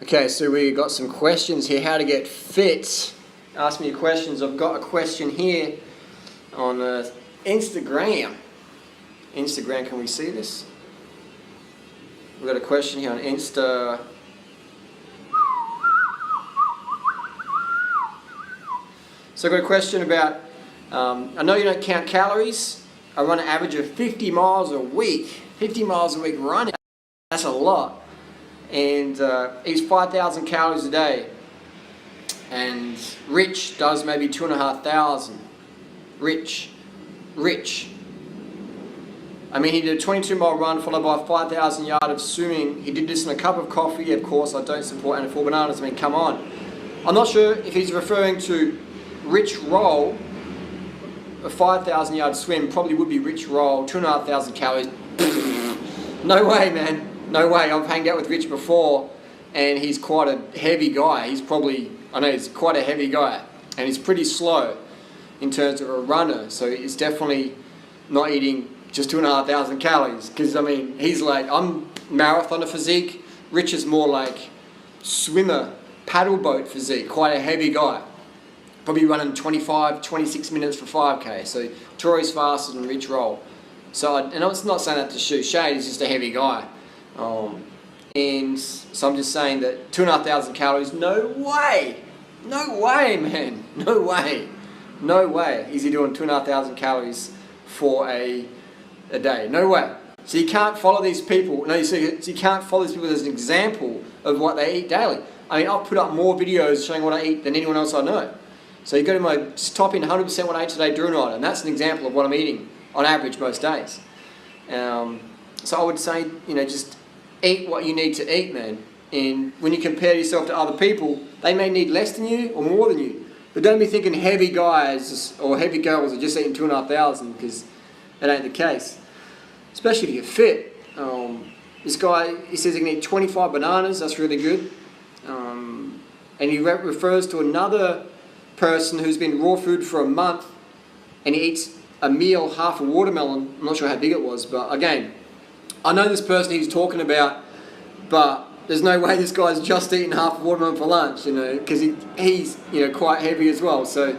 Okay, so we got some questions here. How to get fit. Ask me your questions. I've got a question here on Instagram. Instagram, can we see this? We've got a question here on Insta. So I've got a question about, I know you don't count calories. I run an average of 50 miles a week. 50 miles a week running. That's a lot. And eats 5,000 calories a day. And Rich does maybe 2,500. Rich. I mean, he did a 22-mile run followed by 5,000 yards of swimming. He did this in a cup of coffee. Of course, I don't support and 4 bananas. I mean, come on. I'm not sure if he's referring to Rich Roll. A 5,000 yard swim probably would be Rich Roll. 2,500 calories. No way, man. No way. I've hanged out with Rich before, and he's quite a heavy guy. He's quite a heavy guy, and he's pretty slow in terms of a runner. So he's definitely not eating just 2,500 calories. Because I mean, he's like, I'm marathoner physique. Rich is more like swimmer, paddle boat physique. Quite a heavy guy. Probably running 25, 26 minutes for 5K. So Tori's faster than Rich Roll. So, and I'm not saying that to shoot shade. He's just a heavy guy. And so I'm just saying that 2,500 calories, no way, man, no way is he doing 2,500 calories for a day, no way. So you can't follow these people, so you can't follow these people as an example of what they eat daily. I mean, I'll put up more videos showing what I eat than anyone else I know. So you go to my top in 100% what I ate today during the night, and that's an example of what I'm eating on average most days. So I would say, just eat what you need to eat, man. And when you compare yourself to other people, they may need less than you or more than you. But don't be thinking heavy guys or heavy girls are just eating 2,500, because that ain't the case. Especially if you're fit. This guy, he says he can eat 25 bananas. That's really good. And he refers to another person who's been raw food for a month, and he eats a meal, half a watermelon. I'm not sure how big it was, but again, I know this person he's talking about, but there's no way this guy's just eating half a watermelon for lunch, because he's quite heavy as well. So,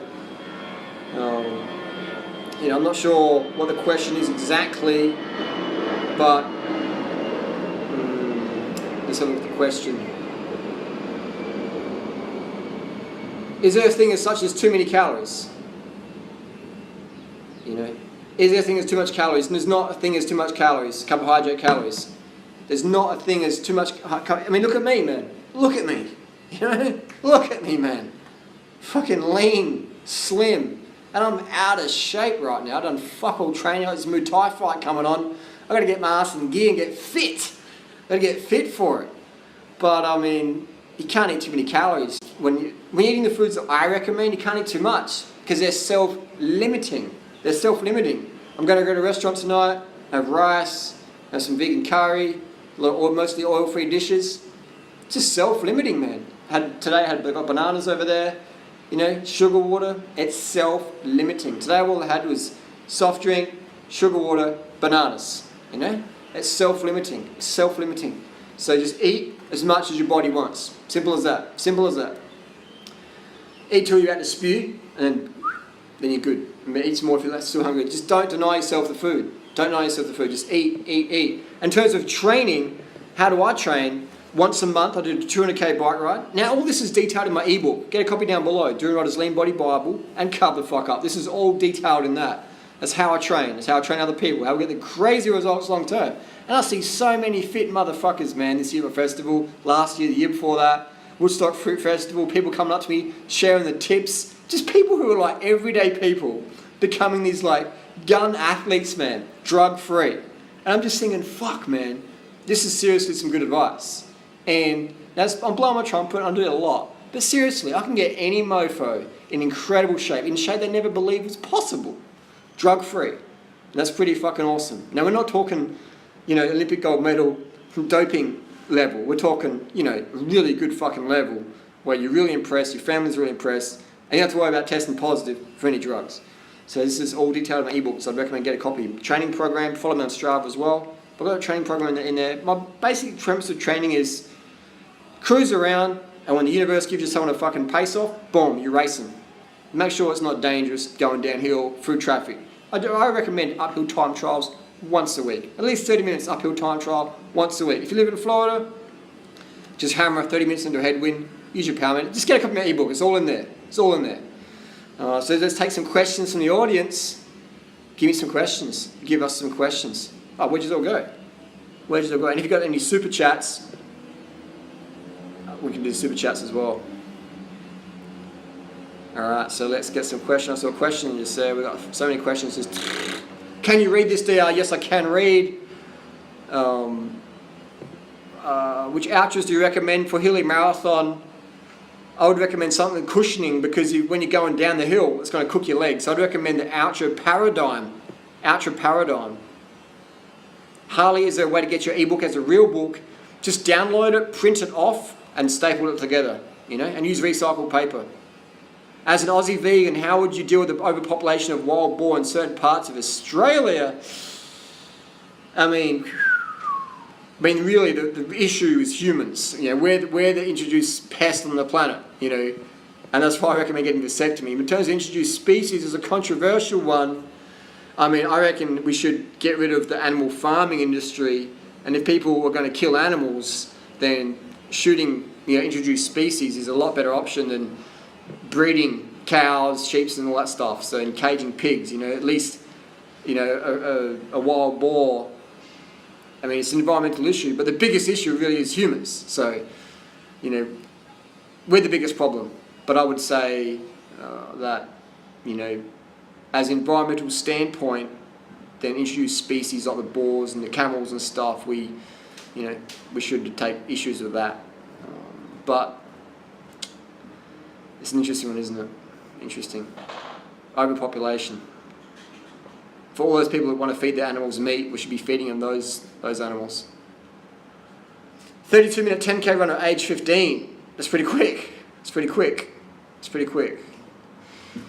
I'm not sure what the question is exactly, but let's have a look at the question. Is there a thing as such as too many calories? Is there a thing as too much calories? And there's not a thing as too much calories, carbohydrate calories. There's not a thing as too much. I mean, look at me, man. Look at me. Look at me, man. Fucking lean, slim, and I'm out of shape right now. I've done fuck all training. I've got this Muay Thai fight coming on. I've got to get my ass in gear and get fit. I've got to get fit for it. But I mean, you can't eat too many calories. When you're eating the foods that I recommend, you can't eat too much because they're self-limiting. They're self-limiting. I'm going to go to a restaurant tonight, have rice, have some vegan curry, mostly oil-free dishes. It's just self-limiting, man. Today I got bananas over there, sugar water. It's self-limiting. Today all I had was soft drink, sugar water, bananas. It's self-limiting. It's self-limiting. So just eat as much as your body wants. Simple as that. Simple as that. Eat till you're out to spew, and then you're good. Eat some more if you're still hungry. Just don't deny yourself the food. Don't deny yourself the food. Just eat. In terms of training, how do I train? Once a month I do a 200k bike ride. Now all this is detailed in my ebook. Get a copy down below. Doing Rider's Lean Body Bible and Carb the Fuck Up. This is all detailed in that. That's how I train. That's how I train other people. How we get the crazy results long term. And I see so many fit motherfuckers, man, this year at the festival, last year, the year before that, Woodstock Fruit Festival, people coming up to me, sharing the tips. Just people who are like everyday people becoming these like gun athletes, man, drug-free. And I'm just thinking, fuck, man, this is seriously some good advice. And I'm blowing my trumpet, I'm doing a lot. But seriously, I can get any mofo in incredible shape, in shape they never believed was possible, drug-free. And that's pretty fucking awesome. Now, we're not talking, Olympic gold medal from doping level. We're talking, really good fucking level where you're really impressed, your family's really impressed, and you don't have to worry about testing positive for any drugs. So this is all detailed in my ebook, so I'd recommend get a copy. Training program, follow me on Strava as well. I've got a training program in there. My basic premise of training is Cruise around, and when the universe gives you someone to fucking pace off, boom, you race them. Make sure it's not dangerous going downhill through traffic. I recommend uphill time trials once a week. At least 30 minutes uphill time trial once a week. If you live in Florida, just hammer 30 minutes into a headwind, use your power meter. Just get a copy of my ebook, it's all in there. It's all in there. So let's take some questions from the audience. Give me some questions. Give us some questions. Oh, where'd you all go? Where'd you all go? And if you've got any super chats, we can do super chats as well. Alright, so let's get some questions. I saw a question you said, we've got so many questions. Just, can you read this, DR? Yes, I can read. Which ouches do you recommend for hilly marathon? I would recommend something cushioning because when you're going down the hill, it's going to cook your legs. So I'd recommend the Ultra Paradigm. Ultra Paradigm. Harley, is there a way to get your ebook as a real book? Just download it, print it off, and staple it together, and use recycled paper. As an Aussie vegan, how would you deal with the overpopulation of wild boar in certain parts of Australia? I mean, really, the issue is humans. We're the introduced pest on the planet. And that's why I recommend getting vasectomy. In terms of introduced species, is a controversial one. I mean, I reckon we should get rid of the animal farming industry. And if people are going to kill animals, then shooting introduced species is a lot better option than breeding cows, sheep, and all that stuff. So, and caging pigs, at least, a wild boar. I mean, it's an environmental issue, but the biggest issue really is humans. So, we're the biggest problem. But I would say that, as an environmental standpoint, then introduce species like the boars and the camels and stuff. We should take issues with that. But it's an interesting one, isn't it? Interesting. Overpopulation. For all those people that want to feed their animals meat, we should be feeding them those animals. 32-minute 10K run at age 15. That's pretty quick. It's pretty quick.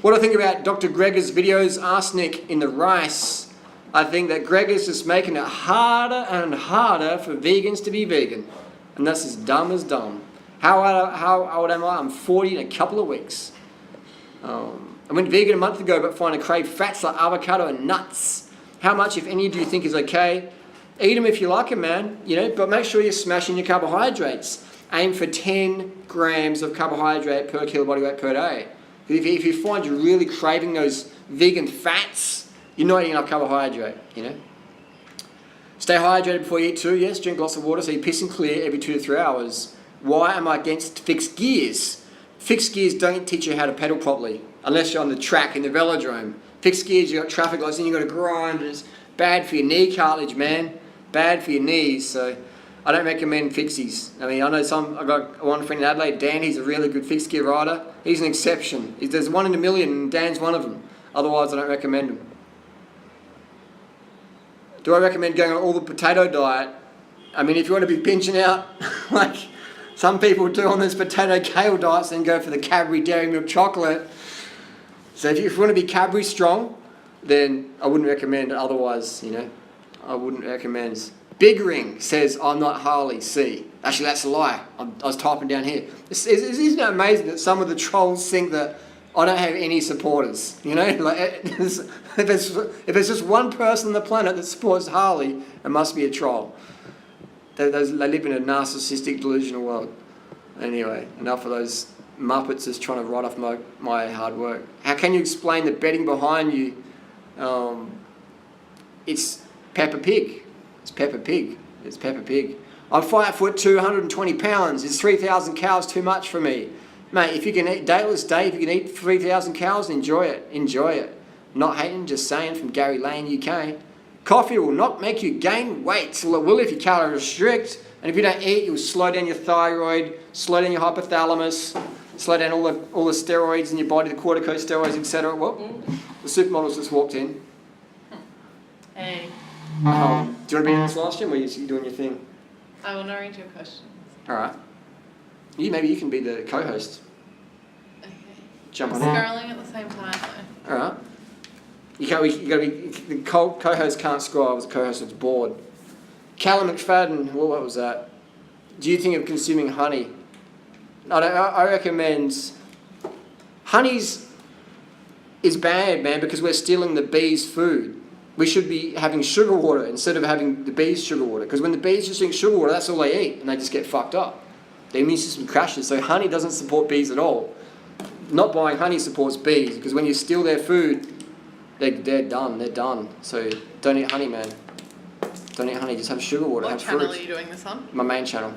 What do I think about Dr. Greger's videos, arsenic in the rice? I think that Greger's just making it harder and harder for vegans to be vegan. And that's as dumb as dumb. How old am I? I'm 40 in a couple of weeks. I went vegan a month ago, but find I crave fats like avocado and nuts. How much, if any, do you think is okay? Eat them if you like them, man. But make sure you're smashing your carbohydrates. Aim for 10 grams of carbohydrate per kilo body weight per day. If you find you're really craving those vegan fats, you're not eating enough carbohydrate. Stay hydrated before you eat too. Yes, drink lots of water so you're pissing clear every 2 to 3 hours. Why am I against fixed gears? Fixed gears don't teach you how to pedal properly unless you're on the track in the velodrome. Fixed gears, you've got traffic lights and you've got to grind. It's bad for your knee cartilage, man. Bad for your knees. So I don't recommend fixies. I mean, I know I've got one friend in Adelaide, Dan, he's a really good fixed gear rider. He's an exception. There's one in a million and Dan's one of them. Otherwise, I don't recommend him. Do I recommend going on all the potato diet? I mean, if you want to be pinching out, like some people do on this potato kale diets, then go for the Cadbury Dairy Milk chocolate. So if you want to be Cadbury strong, then I wouldn't recommend it. Otherwise, I wouldn't recommend. Big Ring says, I'm not Harley C. Actually, that's a lie. I was typing down here. Isn't it amazing that some of the trolls think that I don't have any supporters? If it's just one person on the planet that supports Harley, it must be a troll. They live in a narcissistic, delusional world. Anyway, enough of those Muppets just trying to write off my hard work. How can you explain the betting behind you? It's Peppa Pig. It's Peppa Pig. I'm 5'2", 120 pounds. Is 3,000 cows too much for me? Mate, if you can eat Dayless Day, if you can eat 3,000 cows, enjoy it. Not hating, just saying, from Gary Lane, UK. Coffee will not make you gain weight. Well, it will if you calorie restrict. And if you don't eat, it will slow down your thyroid, slow down your hypothalamus, slow down all the steroids in your body, the corticosteroids, etc. Well, the supermodel's just walked in. Hey. Do you want to be in this last gym, or are you doing your thing? I will not read your questions. All right. Maybe you can be the co-host. Okay. Jump on I'm in. scrolling at the same time though. All right. You gotta be the co-host can't scroll. I was a co-host that's bored. Callum McFadden, what was that? Do you think of consuming honey? I recommend honey's is bad, man, because we're stealing the bees' food. We should be having sugar water instead of having the bees' sugar water. Because when the bees just drink sugar water, that's all they eat, and they just get fucked up. Their immune system crashes. So honey doesn't support bees at all. Not buying honey supports bees, because when you steal their food, they're done. They're done. So don't eat honey, man. Don't eat honey. Just have sugar water. What have channel fruit. are you doing this on? My main channel.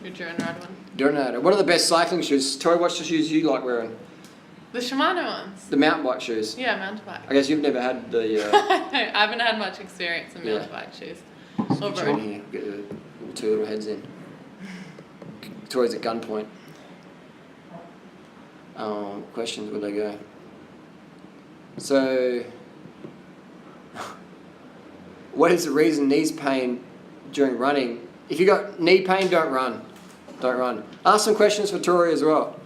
Your Duranrad one? Duranrad. What are the best cycling shoes? Tori, what's the shoes you like wearing? The Shimano ones. The mountain bike shoes. Yeah, mountain bike. I guess you've never had the. I haven't had much experience in mountain bike shoes. Or Get you on here. Get the two little heads in. Tori's at gunpoint. Questions, where they go? So, what is the reason knees pain during running? If you got knee pain, don't run. Don't run. Ask some questions for Tori as well.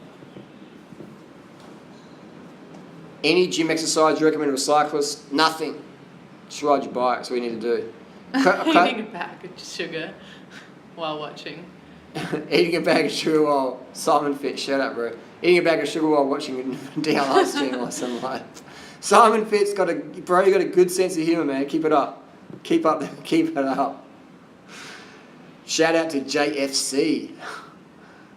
Any gym exercise you recommend to a cyclist? Nothing. Just ride your bike. That's what you need to do. Eating a bag of sugar while watching. Eating a bag of sugar while Simon Fitz, shut up, bro. Eating a bag of sugar while watching down live stream or something like that. Simon Fitz you got a good sense of humour, man. Keep it up. Keep it up. Shout out to JFC.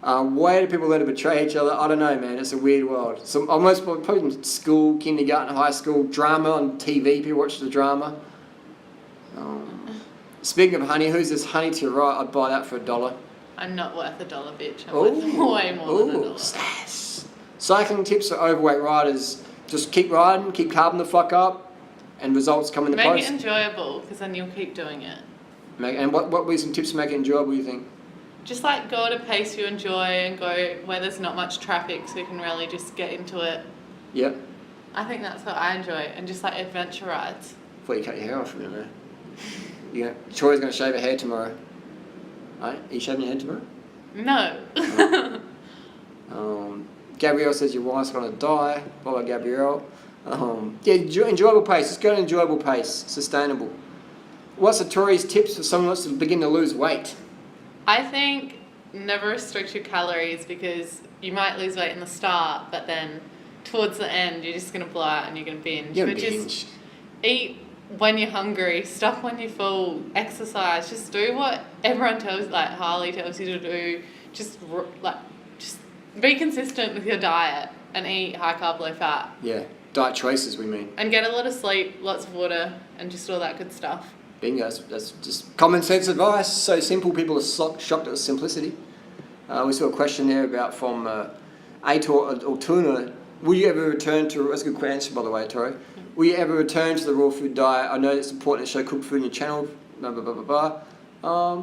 Why do people learn to betray each other? I don't know, man. It's a weird world. So almost probably in school, kindergarten, high school, drama on TV. People watch the drama. Speaking of honey, who's this honey to your right? I'd buy that for $1. I'm not worth $1, bitch. I'm worth way more than $1. Stash. Cycling tips for overweight riders. Just keep riding, keep carving the fuck up, and results come in the post. Make it enjoyable, because then you'll keep doing it. And what would be some tips to make it enjoyable, you think? Just like go at a pace you enjoy and go where there's not much traffic so you can really just get into it. Yep. I think that's what I enjoy, and just like adventure rides. Before you cut your hair off, you know. Troy's going to shave her hair tomorrow. Right? Are you shaving your head tomorrow? No. Gabrielle says your wife's going to die. Follow Gabrielle. Enjoyable pace. Just go at an enjoyable pace. Sustainable. What's the Tori's tips for someone who wants to begin to lose weight? I think never restrict your calories, because you might lose weight in the start, but then towards the end you're just going to blow out and you're going to binge. Just eat when you're hungry, stop when you're full, exercise, just do what everyone tells, like Harley tells you to do. Just be consistent with your diet and eat high carb, low fat. Yeah, diet choices we mean. And get a lot of sleep, lots of water, and just all that good stuff. Bingo, that's just common sense advice. So simple, people are shocked at the simplicity. We saw a question there about from Aitor or Tuna. Will you ever return to, that's a good answer by the way, Tori. Will you ever return to the raw food diet? I know it's important to show cooked food on your channel, blah, blah, blah, blah, blah.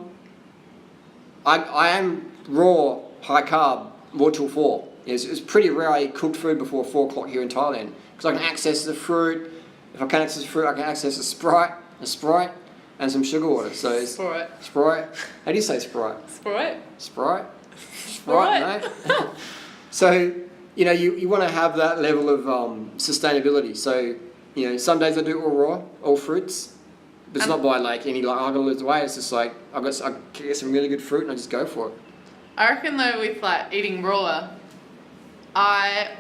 I am raw, high carb, raw till 4. It's pretty rare I eat cooked food before 4 o'clock here in Thailand, because I can access the fruit. If I can't access the fruit, I can access a Sprite, and some sugar water. So it's Sprite. How do you say Sprite? Sprite, mate. So, you want to have that level of sustainability. So, some days I do all raw, all fruits. But it's not by I'm going to lose weight. It's just I get some really good fruit and I just go for it. I reckon though with eating raw, I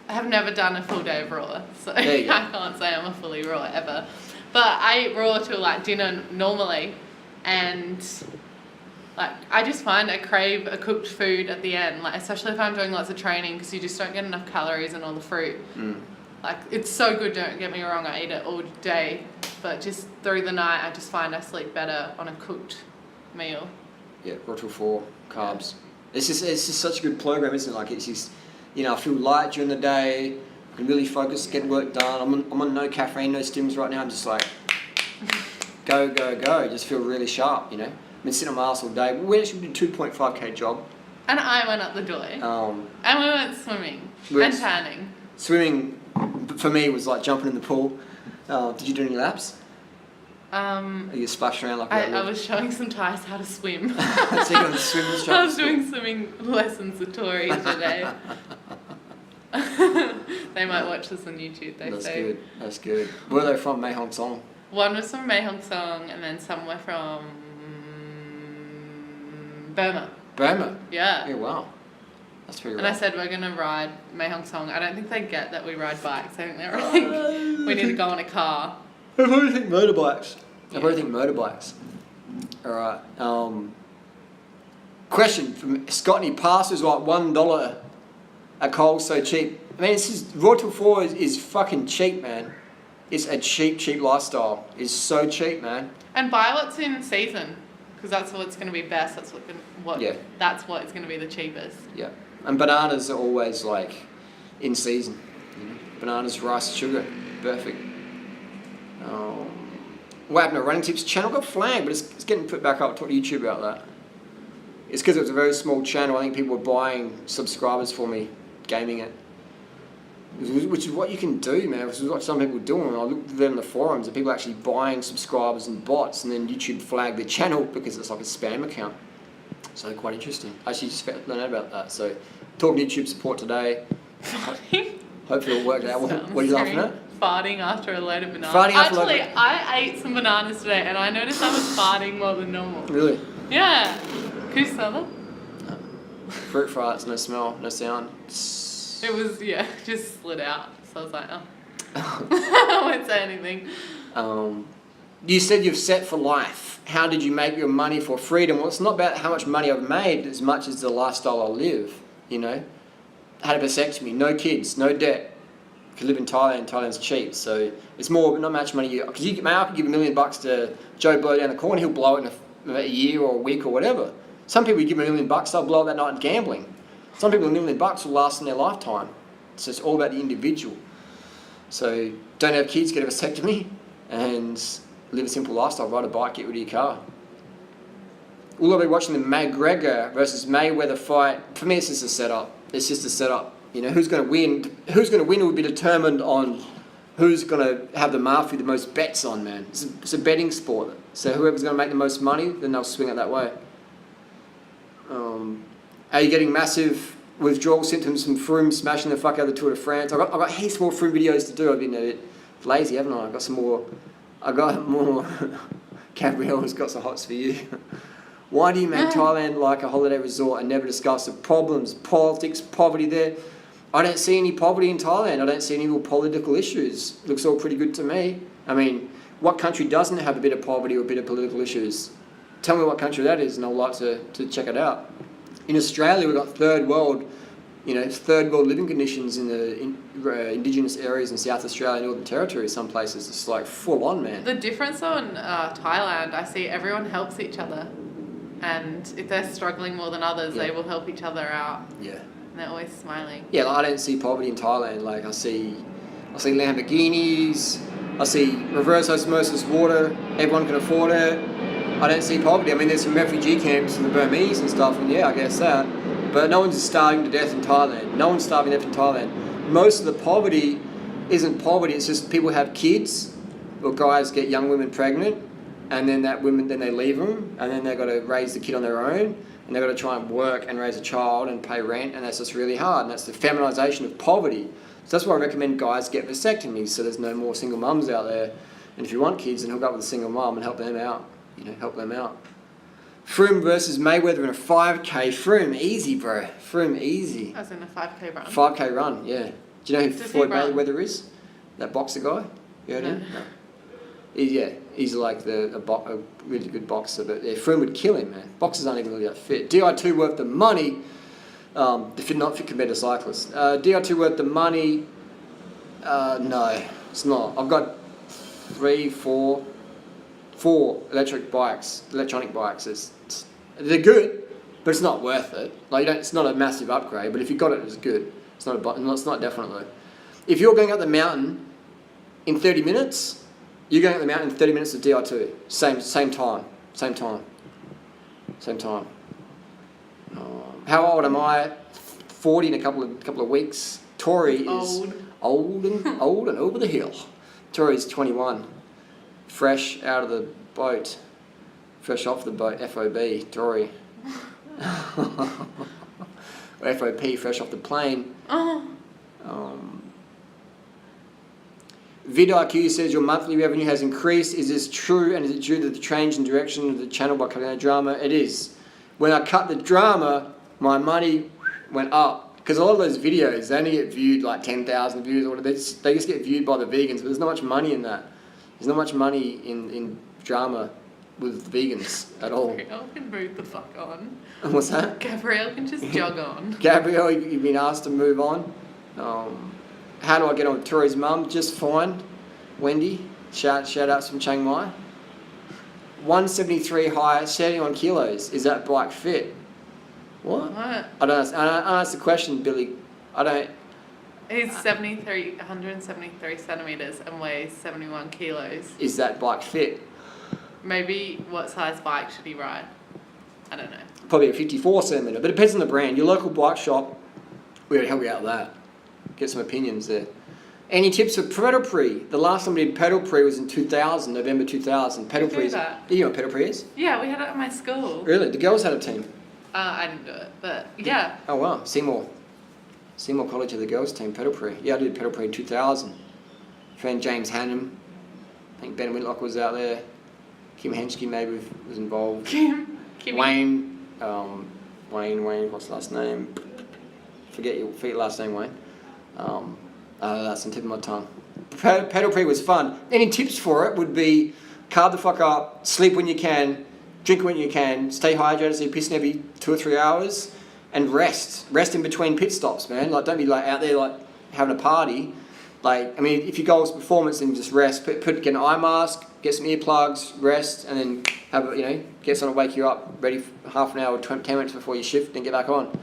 have never done a full day of raw. So I can't say I'm a fully raw ever. But I eat raw till dinner normally, and I just find I crave a cooked food at the end, especially if I'm doing lots of training, because you just don't get enough calories and all the fruit. It's so good, don't get me wrong, I eat it all day, but just through the night I just find I sleep better on a cooked meal. Yeah, raw till 4, carbs. Yeah. It's just such a good program, isn't it? It's just, I feel light during the day, I can really focus, get work done. I'm on no caffeine, no stims right now. I'm just go, just feel really sharp, I've been sitting on my ass all day. We actually did a 2.5k jog. And I went up the door. And we went swimming and tanning. Swimming, for me, was like jumping in the pool. Did you do any laps? Are you splashing around I was showing some Thais how to swim. So you got the swim instructor? I was doing swimming lessons with Tori today. They might watch this on YouTube, they say. That's good. Where are they from, Mae Hong Song? One was from Mae Hong Song, and then some were from Burma. Burma? Yeah. Yeah, wow. That's pretty And rough. I said we're gonna ride Mae Hong Song. I don't think they get that we ride bikes. I think they're like we need to go in a car. I probably think motorbikes. Alright. Question from Scotty. Passes like $1 a Coles so cheap. I mean, it's just, Raw Till 4 is fucking cheap, man. It's a cheap lifestyle. It's so cheap, man. And buy what's in season, because that's what's going to be best. That's That's what is going to be the cheapest. Yeah. And bananas are always like in season. You know? Bananas, rice, sugar, perfect. What happened to Running Tips channel? Got flagged, but it's getting put back up. Talk to YouTube about that. It's because it was a very small channel. I think people were buying subscribers for me, gaming it. Which is what you can do, man. Which is what some people are doing. I looked at them in the forums, and people are actually buying subscribers and bots, and then YouTube flagged the channel because it's like a spam account. So quite interesting. I actually just learned out about that. So talking to YouTube support today. Hopefully it'll work out. What are you laughing at? Farting after a load of bananas. Actually, I ate some bananas today, and I noticed I was farting more than normal. Really? Yeah. Can you smell them? No. Fruit farts, no smell, no sound. It was, just slid out. So I was like, oh. I won't say anything. You said you've set for life. How did you make your money for freedom? Well, it's not about how much money I've made as much as the lifestyle I live, you know. Had a vasectomy, no kids, no debt. Could live in Thailand. Thailand's cheap, so it's more not much money. Because I could give $1 million to Joe Blow down the corner, he'll blow it in a year or a week or whatever. Some people you give $1 million, they'll blow it that night in gambling. Some people $1 million will last in their lifetime. So it's all about the individual. So don't have kids, get a vasectomy, and live a simple lifestyle. Ride a bike, get rid of your car. Will I be watching the McGregor versus Mayweather fight? For me, it's just a setup. It's just a setup. You know, who's going to win? Who's going to win will be determined on who's going to have the mafia the most bets on, man. It's a betting sport. So whoever's going to make the most money, then they'll swing it that way. Are you getting massive withdrawal symptoms from Froome smashing the fuck out of the Tour de France? I've got heaps more Froome videos to do. I've been a bit lazy, haven't I? I got more. Gabrielle's got some hots for you. Why do you make Thailand like a holiday resort and never discuss the problems, politics, poverty there? I don't see any poverty in Thailand. I don't see any real political issues. Looks all pretty good to me. I mean, what country doesn't have a bit of poverty or a bit of political issues? Tell me what country that is and I'd like to check it out. In Australia, we've got third world living conditions in the indigenous areas in South Australia, Northern Territory. Some places it's like full on, man. The difference on Thailand, I see everyone helps each other. And if they're struggling more than others, they will help each other out. Yeah. And they're always smiling. Yeah, like I don't see poverty in Thailand. Like I see Lamborghinis, I see reverse osmosis water, everyone can afford it. I don't see poverty. I mean, there's some refugee camps in the Burmese and stuff, and yeah, I guess that. But no one's starving to death in Thailand. No one's starving to death in Thailand. Most of the poverty isn't poverty, it's just people have kids, or guys get young women pregnant, and then then they leave them, and then they've got to raise the kid on their own, and they've got to try and work and raise a child and pay rent, and that's just really hard, and that's the feminisation of poverty. So that's why I recommend guys get vasectomies, so there's no more single mums out there. And if you want kids, then hook up with a single mum and help them out. Help them out. Froome versus Mayweather in a 5K. Froome, easy, bro. Froome, easy. As in a 5K run? 5K run, yeah. Do you know who Floyd Mayweather is? That boxer guy? You heard him? No. He's like a really good boxer, but yeah, Froome would kill him, man. Boxers aren't even really that fit. DI2 worth the money. Not fit compared to cyclists. DI2 worth the money. No, it's not. I've got 4 electronic bikes. They're good, but it's not worth it. Like it's not a massive upgrade. But if you got it, it's good. It's not definitely. If you're going up the mountain in 30 minutes, you're going up the mountain in 30 minutes of DI2. Same time. How old am I? 40 in a couple of weeks. Tori is old and over the hill. Tori's 21. Fresh out of the boat. Fresh off the boat. FOB. Tori. FOP. Fresh off the plane. vidIQ says your monthly revenue has increased. Is this true, and is it due to the change in direction of the channel by cutting the drama? It is. When I cut the drama, my money went up. Because a lot of those videos, they only get viewed like 10,000 views or whatever. They just get viewed by the vegans, but there's not much money in that. There's not much money in drama with vegans at all. Gabrielle can move the fuck on. What's that? Gabrielle can just jog on. Gabrielle, you've been asked to move on. How do I get on with Tori's mum? Just fine. Wendy, shout outs from Chiang Mai. 173 high, 71 kilos. Is that bike fit? What? I don't ask the question, Billy. I don't. He's 173 centimetres and weighs 71 kilos. Is that bike fit? Maybe what size bike should he ride? I don't know. Probably a 54 centimetre, but it depends on the brand. Your local bike shop, we would help you out with that. Get some opinions there. Any tips for Pedal Pre? The last time we did Pedal Pre was in 2000, November 2000. Pedal Pre. Do you know what Pedal Pre is? Yeah, we had it at my school. Really? The girls had a team? I didn't do it, but yeah. Oh wow, Seymour College had the girls team, Pedal Pre. Yeah, I did Pedal Pre in 2000. Friend James Hannum. I think Ben Whitlock was out there. Kim Henschke maybe was involved. Kim. Wayne, what's the last name? Forget your last name, Wayne. That's on the tip of my tongue. Pedal Pre was fun. Any tips for it would be carb the fuck up, sleep when you can, drink when you can, stay hydrated so you're pissing every 2 or 3 hours, and rest. Rest in between pit stops, man. Like, don't be like out there like having a party. Like, I mean, if your goal is performance, then just rest. Get an eye mask, get some earplugs, rest, and then get someone to wake you up, ready for half an hour, 10 minutes before your shift, then get back on.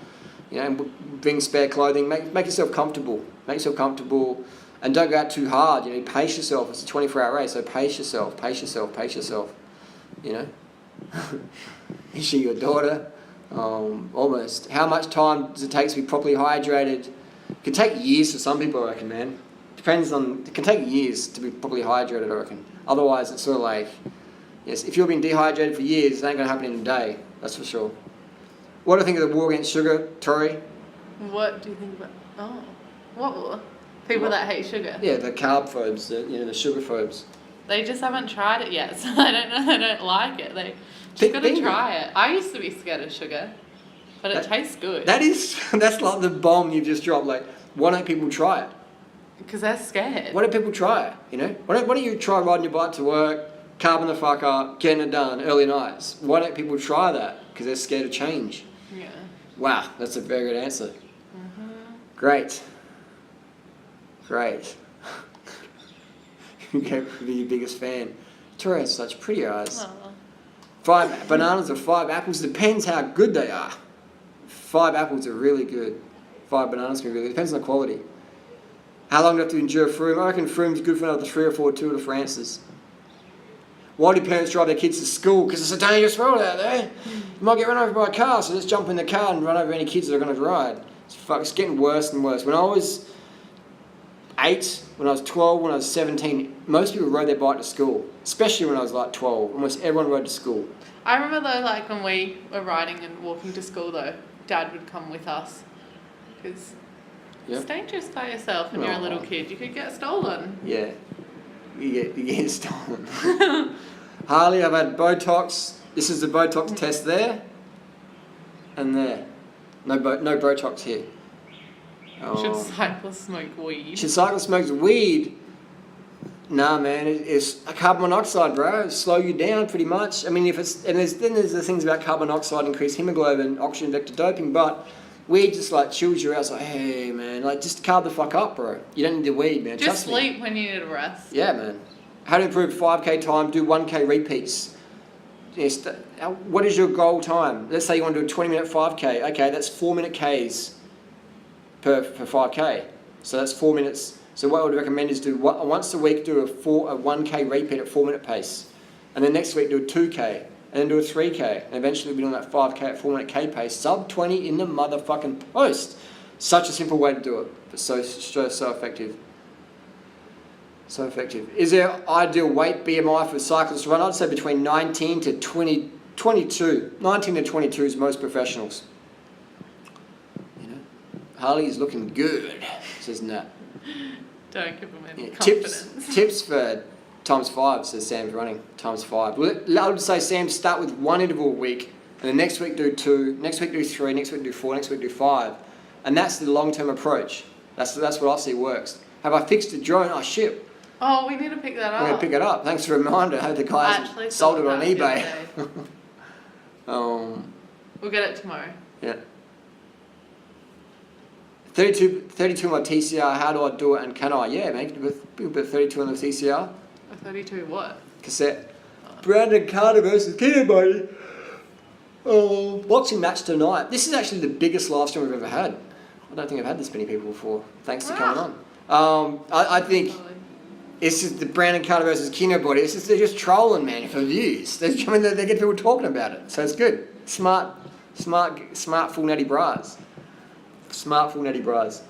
And bring spare clothing. Make yourself comfortable. Make yourself comfortable, and don't go out too hard. Pace yourself. It's a 24-hour race, so pace yourself. Is she your daughter? Almost. How much time does it take to be properly hydrated? It can take years for some people, I reckon, man. It can take years to be properly hydrated, I reckon. Otherwise, it's sort of like, yes, if you've been dehydrated for years, it ain't going to happen in a day. That's for sure. What do you think of the war against sugar, Tori? What do you think about... Oh, what war? People that hate sugar? Yeah, the carb phobes, the sugar phobes. They just haven't tried it yet, so I don't know. They don't like it. They just got to try it. I used to be scared of sugar, but it tastes good. That's like the bomb you've just dropped. Like, why don't people try it? Because they're scared. Why don't people try it? Why don't you try riding your bike to work, carbing the fuck up, getting it done, early nights? Why don't people try that? Because they're scared of change. Yeah. Wow, that's a very good answer. Mm-hmm. Great. You can be your biggest fan. Tori has such pretty eyes. Oh. 5 bananas or 5 apples, depends how good they are. 5 apples are really good. 5 bananas can be really good. Depends on the quality. How long do you have to endure Froome? I reckon Froome's good for another 3 or 4 Tour de France's. Why do parents drive their kids to school? Because it's a dangerous road out there. You might get run over by a car, so let's jump in the car and run over any kids that are going to ride. It's getting worse and worse. When I was 8, when I was 12, when I was 17, most people rode their bike to school. Especially when I was like 12. Almost everyone rode to school. I remember though, like when we were riding and walking to school though, Dad would come with us. Because it's dangerous by yourself when you're a little kid. You could get stolen. Yeah. You get stolen. Harley, I've had Botox. This is the Botox test there. And there. No Botox here. Should cyclists smoke weed? Should cyclists smoke weed? Nah, man. It's a carbon monoxide, bro. It'll slow you down pretty much. I mean, there's the things about carbon monoxide, increased hemoglobin, oxygen vector doping, but weed just like chills you out. It's like, hey, man, like just carb the fuck up, bro. You don't need the weed, man. Just sleep when you need a rest. Yeah, man. How to improve 5K time? Do 1K repeats. Yes. What is your goal time? Let's say you want to do a 20-minute 5K. Okay, that's 4-minute Ks per 5K. So that's 4 minutes. So what I would recommend is do once a week do a 1K repeat at 4-minute pace, and then next week do a 2K, and then do a 3K, and eventually be doing that 5K at 4-minute K pace, sub 20 in the motherfucking post. Such a simple way to do it, but so effective. So effective. Is there ideal weight BMI for cyclists to run? I'd say between 19 to 22. 19 to 22 is most professionals. Harley is looking good, says Nat. Don't give them any confidence. Tips for times 5, says Sam's running. Times 5. I would say, Sam, start with 1 interval a week, and then next week do 2, next week do 3, next week do 4, next week do 5. And that's the long-term approach. That's what I see works. Have I fixed the drone? Oh, shit. Oh, we need to pick that up. We're going to pick it up. Thanks for the reminder. I hope the guys sold it on eBay. We'll get it tomorrow. Yeah. 32 on the TCR, how do I do it and can I? Yeah, mate, with 32 on the TCR. A 32 what? Cassette. Brandon Carter versus Kennedy. Boxing match tonight. This is actually the biggest live stream we've ever had. I don't think I've had this many people before. Thanks for coming on. I think it's just the Brandon Carter versus Kino body. It's just they're just trolling, man, for views. They get people talking about it, so it's good. Smart, full natty bras. Smart, full natty bras.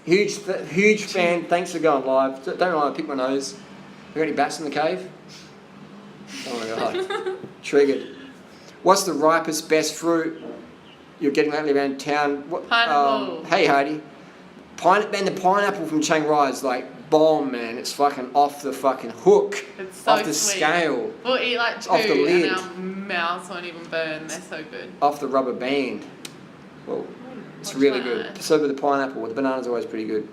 Huge fan. Thanks for going live. Don't mind I pick my nose. We got any bats in the cave? Oh my god. Triggered. What's the ripest, best fruit you're getting lately around town? Pineapple. Hey, Heidi. The pineapple from Chiang Rai is like bomb, man. It's fucking off the fucking hook. It's so off the sweet. Scale. We'll eat like 2 off the lid. and our mouths won't even burn. They're so good. Off the rubber band. Well, it's really good. So with the pineapple, the banana's always pretty good.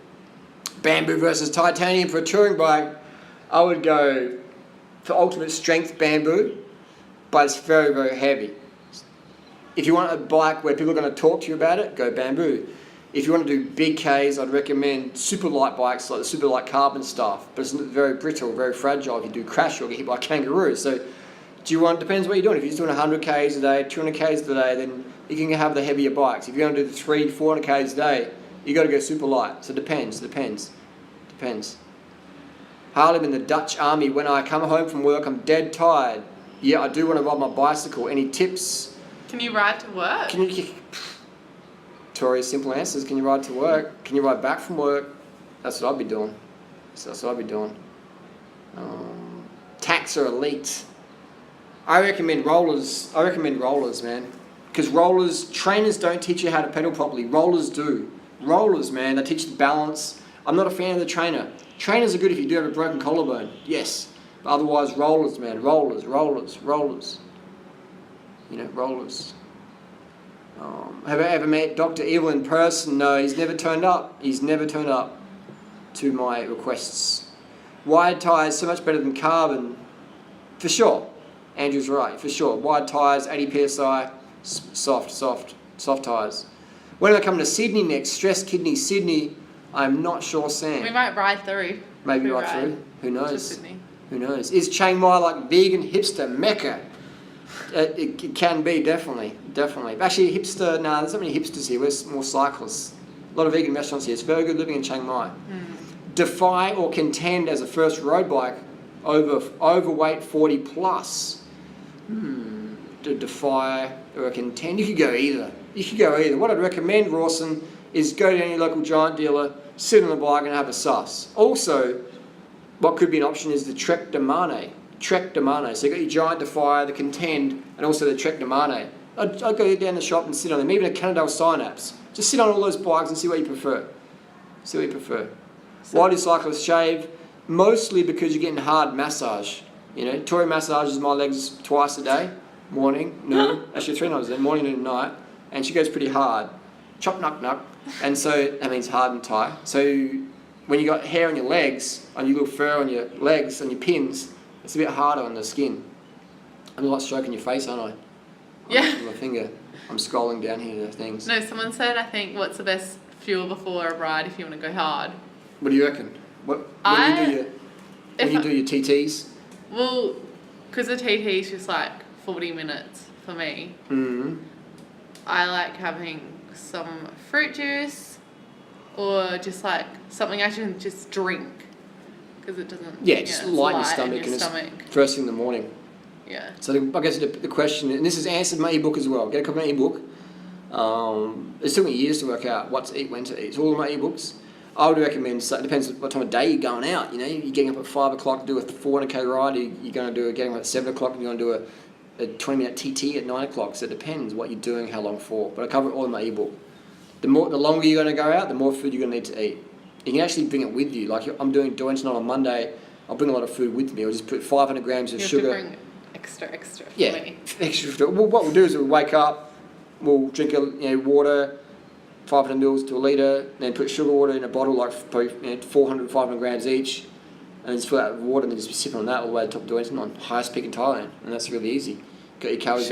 Bamboo versus titanium for a touring bike. I would go for ultimate strength bamboo, but it's very, very heavy. If you want a bike where people are going to talk to you about it, go bamboo. If you want to do big Ks, I'd recommend super light bikes like the super light carbon stuff, but it's very brittle, very fragile. If you do crash, you'll get hit by a kangaroo. So depends what you're doing. If you're just doing 100 Ks a day, 200 Ks a day, then you can have the heavier bikes. If you're going to do the 300, 400 Ks a day, you got to go super light. So it depends. Harlem in the Dutch army. When I come home from work, I'm dead tired. Yeah, I do want to ride my bicycle. Any tips? Can you ride to work? Tori's simple answers. Can you ride to work? Can you ride back from work? That's what I'd be doing. Tax are elite. I recommend rollers, man. Because trainers don't teach you how to pedal properly. Rollers do. Rollers, man, they teach the balance. I'm not a fan of the trainer. Trainers are good if you do have a broken collarbone. Yes. But otherwise, rollers, man. Rollers. You know, rollers. Have I ever met Dr. Evil in person? No, he's never turned up. To my requests. Wide tyres, so much better than carbon. For sure. Andrew's right, for sure. Wide tyres, 80 psi, soft tyres. When am I coming to Sydney next? Stress Kidney, Sydney. I'm not sure, Sam. We might ride through. Maybe ride through. Who knows? Who knows? Is Chiang Mai like vegan hipster mecca? It can be, definitely. Actually, hipster, there's not many hipsters here. We're more cyclists. A lot of vegan restaurants here. It's very good living in Chiang Mai. Defy or contend as a first road bike overweight 40 plus. To defy or contend. You could go either. What I'd recommend, Rawson, is go to any local giant dealer, sit on the bike and have a suss. Also, what could be an option is the Trek de Mane. So you got your giant Defier, the Contend, and also the Trek de Mane. I'd go down the shop and sit on them, even a Cannondale Synapse. Just sit on all those bikes and see what you prefer. Why do cyclists shave? Mostly because you're getting hard massage. You know, Tori massages my legs twice a day, morning, noon, actually 3 times a day, morning, noon and night, and she goes pretty hard. Chop, knock. And so that means hard and tight. So when you got hair on your legs, on your little fur on your legs, on your pins, it's a bit harder on the skin. I'm like stroking your face, aren't I? Yeah. With my finger. I'm scrolling down here to things. No, someone said, I think, what's the best fuel before a ride if you want to go hard? What do you reckon? When you do your TTs? Well, because the TT is just like 40 minutes for me. I like having some fruit juice or just like something I can just drink because it doesn't. Just lighten your stomach and it's first thing in the morning. Yeah. So I guess the question, and this is answered in my ebook as well. Get a copy of my ebook. It took me years to work out what to eat, when to eat. It's all in my ebooks. I would recommend, it depends what time of day you're going out. You know, you're getting up at 5 o'clock to do a 400k ride. You're going to getting up at 7 o'clock and you're going to do a 20-minute TT at 9 o'clock. So it depends what you're doing, how long for. But I cover it all in my ebook. The longer you're going to go out, the more food you're going to need to eat. You can actually bring it with you. Like I'm doing tonight on Monday. I'll bring a lot of food with me. I'll just put 500 grams of sugar. You have to bring extra for me. Extra. Well, what we'll do is we'll wake up, we'll drink water, 500 mils to a litre, then put sugar water in a bottle like 400, 500 grams each, and just fill that with water and then just be sipping on that all the way to the top of Donington on highest peak in Thailand, and that's really easy. Got your calories,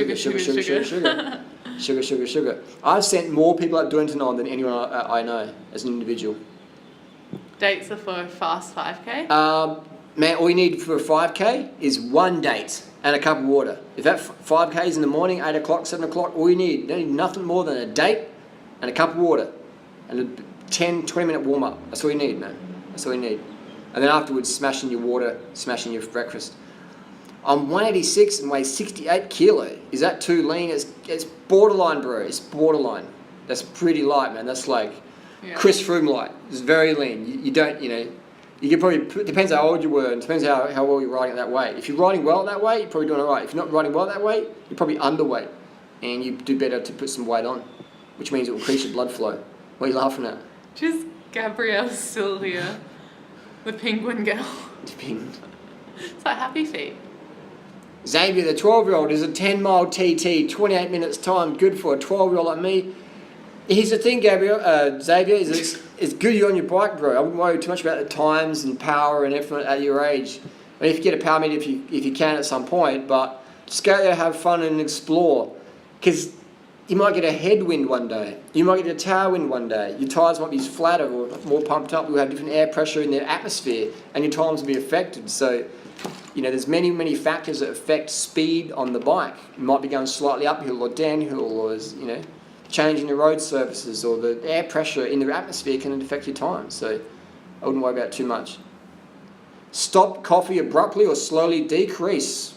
sugar. I've sent more people up Donington on than anyone I know as an individual. Dates are for a fast 5K? Man, all you need for a 5K is one date and a cup of water. If that 5K is in the morning, 8 o'clock, 7 o'clock, all you need, you don't need nothing more than a date and a cup of water and a 10, 20-minute warm-up. That's all you need, man. That's all you need. And then afterwards, smashing your water, smashing your breakfast. I'm 186 and weigh 68 kilo. Is that too lean? It's borderline, bro. It's borderline. That's pretty light, man. That's like Chris Froome light. It's very lean. You don't, you can probably, depends how old you were and depends how well you're riding it that way. If you're riding well that way, you're probably doing all right. If you're not riding well that way, you're probably underweight. And you do better to put some weight on, which means it will increase your blood flow. What are you laughing at? Just Gabrielle still here. The penguin girl. It's like Happy Feet. Xavier, the 12-year-old, is a 10-mile TT, 28 minutes time, good for a 12-year-old like me. Here's the thing, Xavier, is it's good you're on your bike, bro. I wouldn't worry too much about the times and power and everything at your age. I mean, if you get a power meter, if you can at some point, but just go there, have fun and explore. Because you might get a headwind one day. You might get a tailwind one day. Your tyres might be flatter or more pumped up. You'll have different air pressure in the atmosphere and your times will be affected. So, there's many factors that affect speed on the bike. You might be going slightly uphill or downhill, or changing the road surfaces, or the air pressure in the atmosphere can affect your time. So I wouldn't worry about it too much. Stop coffee abruptly or slowly decrease.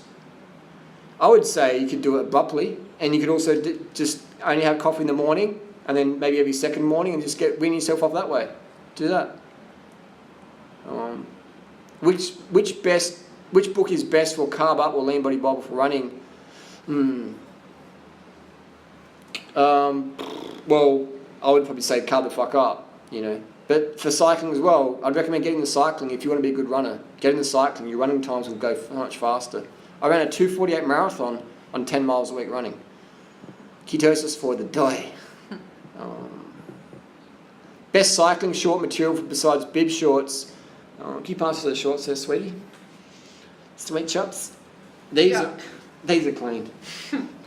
I would say you could do it abruptly, and you could also just only have coffee in the morning, and then maybe every second morning, and just wean yourself off that way. Do that. Which book is best for carb up or lean body Bible for running? Well, I would probably say carb the fuck up, But for cycling as well, I'd recommend getting the cycling if you want to be a good runner. Get in the cycling, your running times will go much faster. I ran a 2:48 marathon on 10 miles a week running. Ketosis for the day. Best cycling short material besides bib shorts. Can you pass the shorts there, sweetie? Sweet chops. These are clean.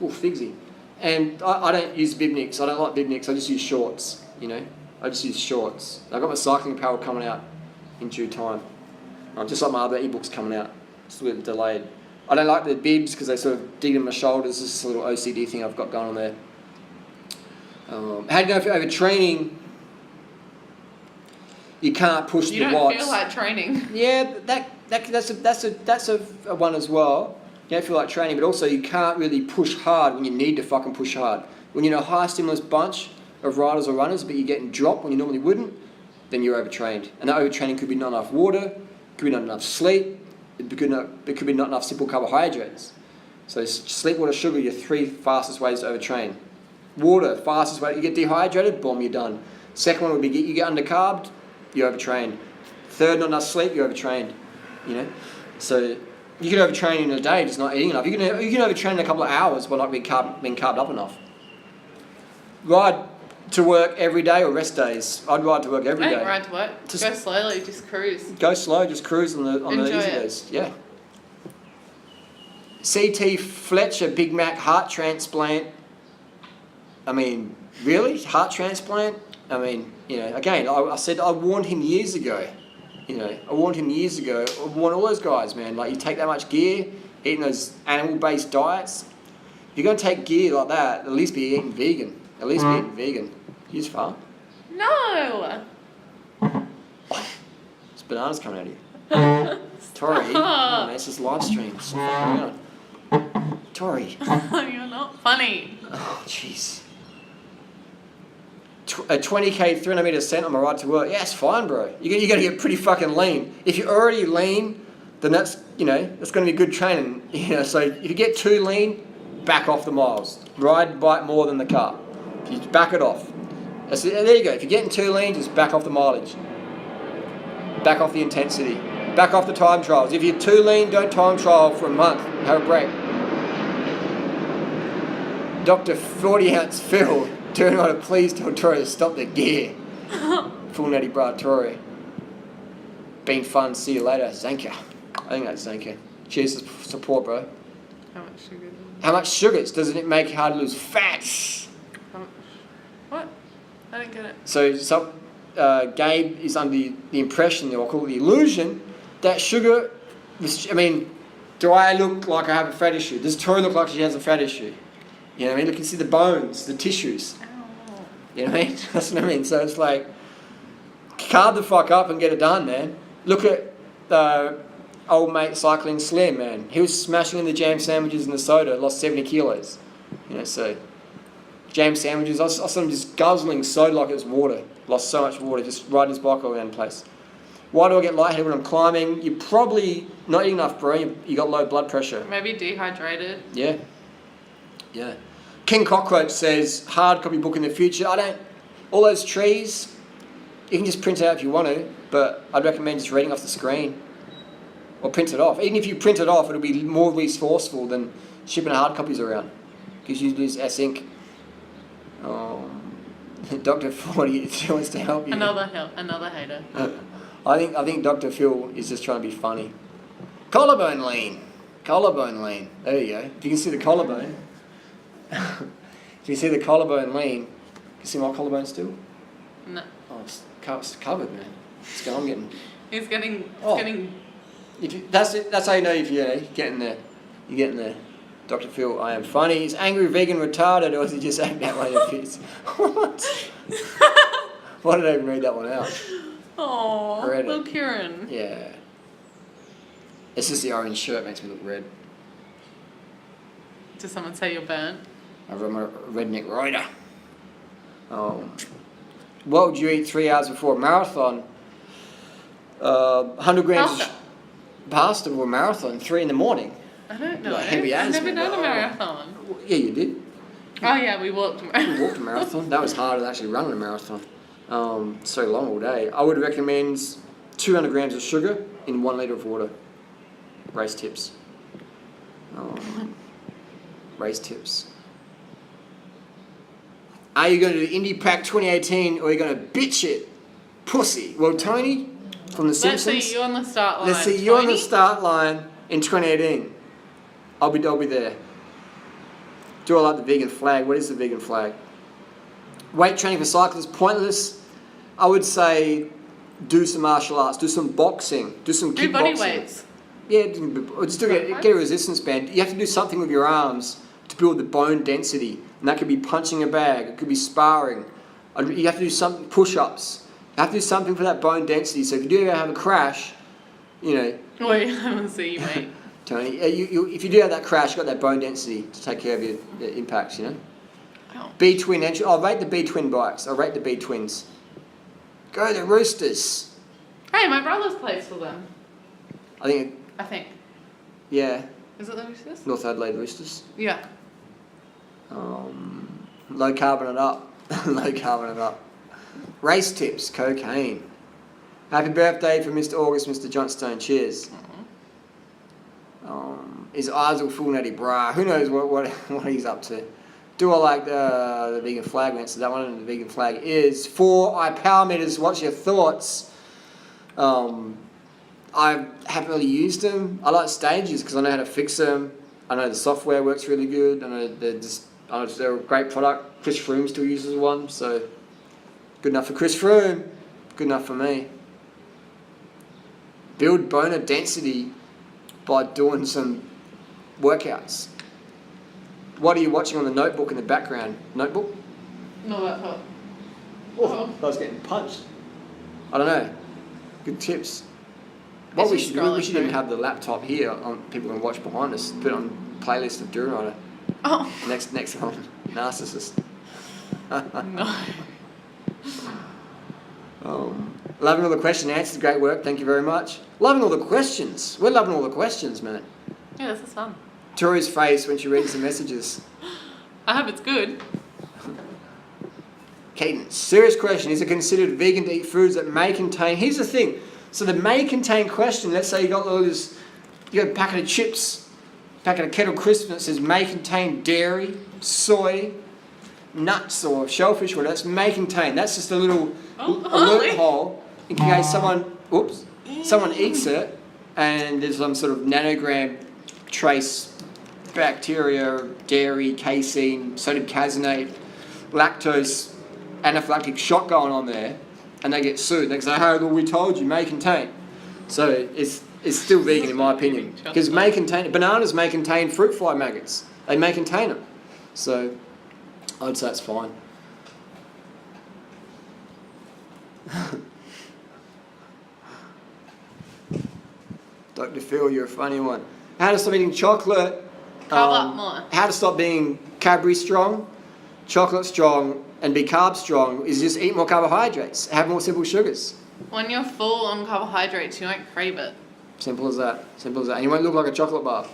Oh, figsy. And I don't use bib nicks. I don't like bib nicks. I just use shorts, I just use shorts. I've got my cycling apparel coming out in due time. Just like my other ebooks coming out. It's a little delayed. I don't like the bibs because they sort of dig in my shoulders. This is a little OCD thing I've got going on there. How do you know if you're overtraining? You can't push the watts. You don't feel like training. Yeah, that's a one as well. You don't feel like training, but also you can't really push hard when you need to fucking push hard. When you're in a high stimulus bunch of riders or runners, but you're getting dropped when you normally wouldn't, then you're overtrained. And that overtraining could be not enough water, could be not enough sleep, it could be not enough simple carbohydrates. So sleep, water, sugar are your three fastest ways to overtrain. Water, fastest way. You get dehydrated, boom, you're done. Second one would be you get undercarbed, you're overtrained. Third, not enough sleep, you're overtrained. So you can overtrain in a day just not eating enough. You can overtrain in a couple of hours by not being carved up enough. Ride to work every day or rest days. I'd ride to work every day. Ride to work. Just go slowly, just cruise. Go slow, just cruise on the easy days. Yeah. CT Fletcher, Big Mac heart transplant. I mean, really? Heart transplant? I mean, again, I said I warned him years ago. I warned him years ago. I warned all those guys, man. Like, you take that much gear, eating those animal-based diets. If you're going to take gear like that, at least be eating vegan. At least be eating vegan. You just fart? No! There's bananas coming out of you. Tori, come on, man, it's just live stream. Tori. You're not funny. Oh, jeez. A 20k 300 meter ascent on my ride to work. Yeah, it's fine, bro. You got to get pretty fucking lean. If you're already lean, then that's that's going to be good training. So if you get too lean, back off the miles. Ride the bike more than the car. If you back it off. There you go. If you're getting too lean, just back off the mileage. Back off the intensity. Back off the time trials. If you're too lean, don't time trial for a month. Have a break. Dr. 40 ounce Phil. Turn on it, please tell Tori to stop the gear. Full natty bra, Tori. Been fun, see you later. Zanka. I think that's Zanka. Cheers to support, bro. How much sugar? How much sugar? Doesn't it make it hard to lose fat? What? I don't get it. So Gabe is under the impression, or I'll call it the illusion, that sugar, do I look like I have a fat issue? Does Tori look like she has a fat issue? You know what I mean? Look, you see the bones, the tissues. Ow. You know what I mean? That's what I mean. So it's like, carb the fuck up and get it done, man. Look at old mate Cycling Slim, man. He was smashing in the jam sandwiches and the soda, lost 70 kilos. You know, so jam sandwiches, I saw him just guzzling soda like it was water. Lost so much water, just riding his bike all around the place. Why do I get lightheaded when I'm climbing? You're probably not eating enough, bro. You got low blood pressure. Maybe dehydrated. Yeah. Yeah. King Cockroach says, hard copy book in the future. All those trees, you can just print it out if you want to, but I'd recommend just reading off the screen. Or print it off. Even if you print it off, it'll be more resourceful than shipping hard copies around. Because you use S-Ink. Dr. 40 wants to help you. Another hater. I think Dr. Phil is just trying to be funny. Collarbone lean. Collarbone lean. There you go. If you can see the collarbone. If you see the collarbone lean, can you see my collarbone still? No. Oh, it's covered, man. I'm getting... He's getting... That's how you know if you're getting there. You're getting there. Dr. Phil, I am funny. Is angry vegan retarded, or is he just acting out like a piece? What? Why did I even read that one out? Oh, little Kieran. Yeah. It's just the orange shirt makes me look red. Does someone say you're burnt? I'm a redneck rider. What would you eat 3 hours before a marathon? 100 grams of pasta for a marathon, 3 in the morning. I don't know. Like heavy I've as never me. done a marathon. Yeah, you did. Oh yeah, we walked a marathon. We walked a marathon. That was harder than actually running a marathon. So long all day. I would recommend 200 grams of sugar in 1 litre of water. Race tips. Race tips. Are you going to do Indie Pack 2018 or are you going to bitch it? Pussy. Well, Tony from The Simpsons. Let's see you on the start line. Let's see you on the start line in 2018. I'll be there. Do I like the vegan flag? What is the vegan flag? Weight training for cyclists, pointless. I would say do some martial arts, do some boxing, do some kickboxing. Do body weights. Yeah, just get a resistance band. You have to do something with your arms to build the bone density. And that could be punching a bag, it could be sparring. You have to do some push-ups. You have to do something for that bone density. So if you do ever have a crash, you know... Wait, I want to see you, mate. Tony, if you do have that crash, you've got that bone density to take care of your impacts, you know? Oh. B-twin entry. I'll rate the B-twin bikes. I'll rate the B-twins. Go the Roosters. Hey, my brother's plays for them. I think. Yeah. Is it the Roosters? North Adelaide Roosters. Yeah. Low carbon it up. Low carbon it up. Race tips. Cocaine. Happy birthday for Mr. August, Mr. Johnstone. Cheers. His eyes all full natty bra. Who knows what he's up to. Do I like the vegan flag? We answered that one. And the vegan flag is for power meters. What's your thoughts? I haven't really used them. I like Stages because I know how to fix them. I know the software works really good. I know they're a great product. Chris Froome still uses one, so good enough for Chris Froome. Good enough for me. Build boner density by doing some workouts. What are you watching on the notebook in the background? Notebook? No laptop. Oh, I was getting punched. I don't know. Good tips. What we should even have the laptop here on people can watch behind us. Put it on playlist of Drew Rider. Oh. Next one, Narcissist. No. Loving all the question answers. Great work. Thank you very much. Loving all the questions. We're loving all the questions, man. Yeah, this is fun. Tori's face when she reads the messages. I hope it's good. Caden, serious question. Is it considered vegan to eat foods that may contain... Here's the thing. So the may contain question, let's say you got a packet of chips, packet of Kettle Crisps, and it says may contain dairy, soy, nuts or shellfish, or that's may contain. That's just a little Holy. loophole in case someone eats it and there's some sort of nanogram trace bacteria, dairy, casein, sodium caseinate, lactose, anaphylactic shock going on there, and they get sued. They say, "Hey, well, we told you may contain." So it's still vegan in my opinion, because bananas may contain fruit fly maggots. They may contain them. So I'd say it's fine. Dr. Phil, you're a funny one. How to stop eating chocolate. Carb more. How to stop being Cadbury strong, chocolate strong, and be carb strong is just eat more carbohydrates. Have more simple sugars. When you're full on carbohydrates, you won't crave it. Simple as that. Simple as that. And you won't look like a chocolate bar.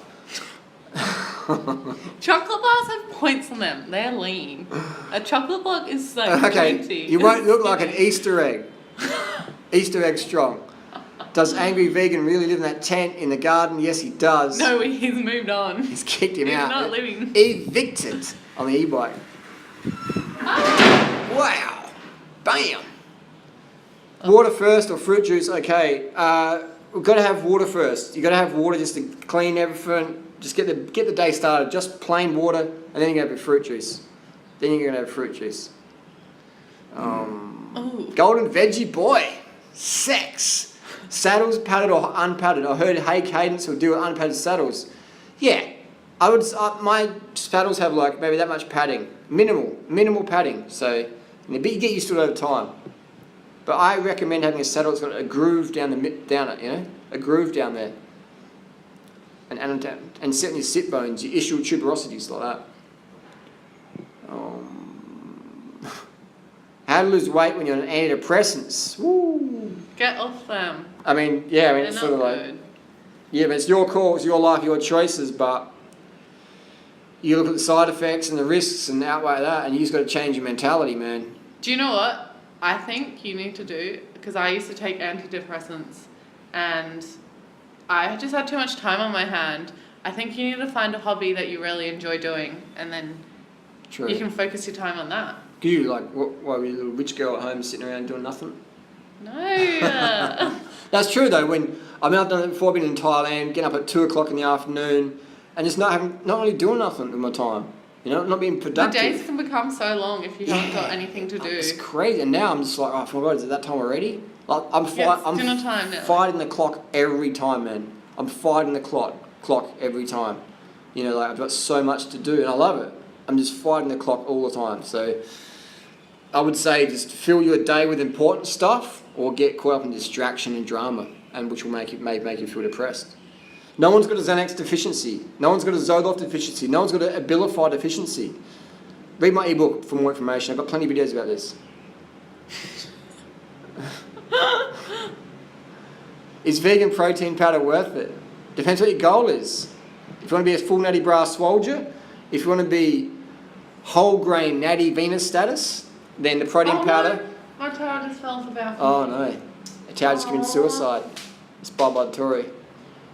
Chocolate bars have points on them. They're lean. A chocolate block is like Okay, pointy. you won't look like an Easter egg. Easter egg strong. Does Angry Vegan really live in that tent in the garden? Yes, he does. No, he's moved on. He's kicked him He's out. not living. Evicted on the e-bike. Wow. Bam. Water first or fruit juice? Okay. We've got to have water first. You've got to have water just to clean everything. Just get the day started. Just plain water, and then you're going to have fruit juice. Then you're going to have fruit juice. Golden veggie boy. Sex. Saddles, padded or unpadded. I heard Hey Cadence will do unpadded saddles. Yeah. I would. My saddles have like maybe that much padding. Minimal padding. So you get used to it over time. But I recommend having a saddle that's got a groove down it, a groove down there. And set in your sit bones, your ischial tuberosities like that. How to lose weight when you're on antidepressants? Woo. Get off them. I mean, They're it's sort of not like, good. yeah, but it's your call, it's your life, your choices, but you look at the side effects and the risks and outweigh that, and you just got to change your mentality, man. Do you know what I think you need to do? Because I used to take antidepressants and I just had too much time on my hand. I think you need to find a hobby that you really enjoy doing, and then you can focus your time on that. You why were you a little rich girl at home sitting around doing nothing? No. That's true though. I've done it before. I've been in Thailand, getting up at 2:00 in the afternoon, and just not really doing nothing with my time. Not being productive. The days can become so long if you haven't got anything to do. It's crazy, and now I'm just like, oh my god, is it that time already? Like I'm dinner time now. Fighting the clock every time, man. I'm fighting the clock every time. I've got so much to do, and I love it. I'm just fighting the clock all the time. So I would say just fill your day with important stuff, or get caught up in distraction and drama, and which will make you feel depressed. No one's got a Xanax deficiency. No one's got a Zoloft deficiency. No one's got an Abilify deficiency. Read my ebook for more information. I've got plenty of videos about this. Is vegan protein powder worth it? Depends what your goal is. If you want to be a full natty bra swolger, if you want to be whole grain natty Venus status, then the protein powder. My tower just fell off the balcony. Oh no. A tower just committed suicide. It's by Tori.